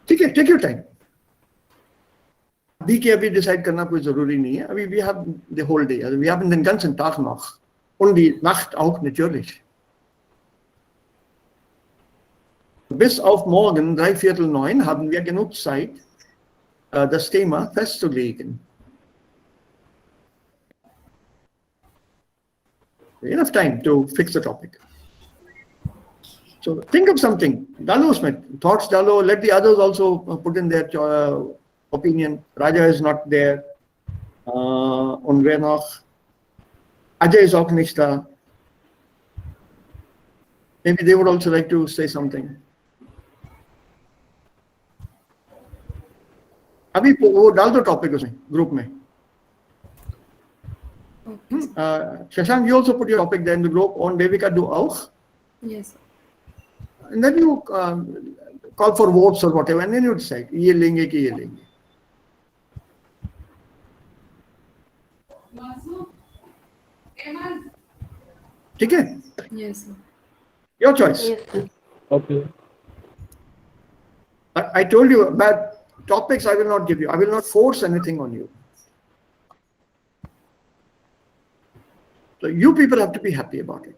ठीक है, take your time. अभी के अभी डिसाइड करना कोई जरूरी नहीं है. अभी we have the whole day. Also wir haben den ganzen Tag noch und die Nacht auch natürlich. Bis auf morgen 8:45 haben wir genug Zeit, das Thema festzulegen. Enough time to fix the topic. So think of something. Dalo Smith, thoughts Dalo, let the others also put in their opinion. Raja is not there. Und wer noch? Ajay is auch nicht da. Maybe they would also like to say something. अभी वो डाल दो topic उसमें group में. Shashank, you also put your topic there in the group. On Devika, do auch. Yes. And then you call for votes or whatever, and then you decide ये लेंगे कि ये लेंगे. ठीक है? Yes, sir. Your choice. Yes, sir. Okay. I told you about topics I will not give you. I will not force anything on you. So you people have to be happy about it.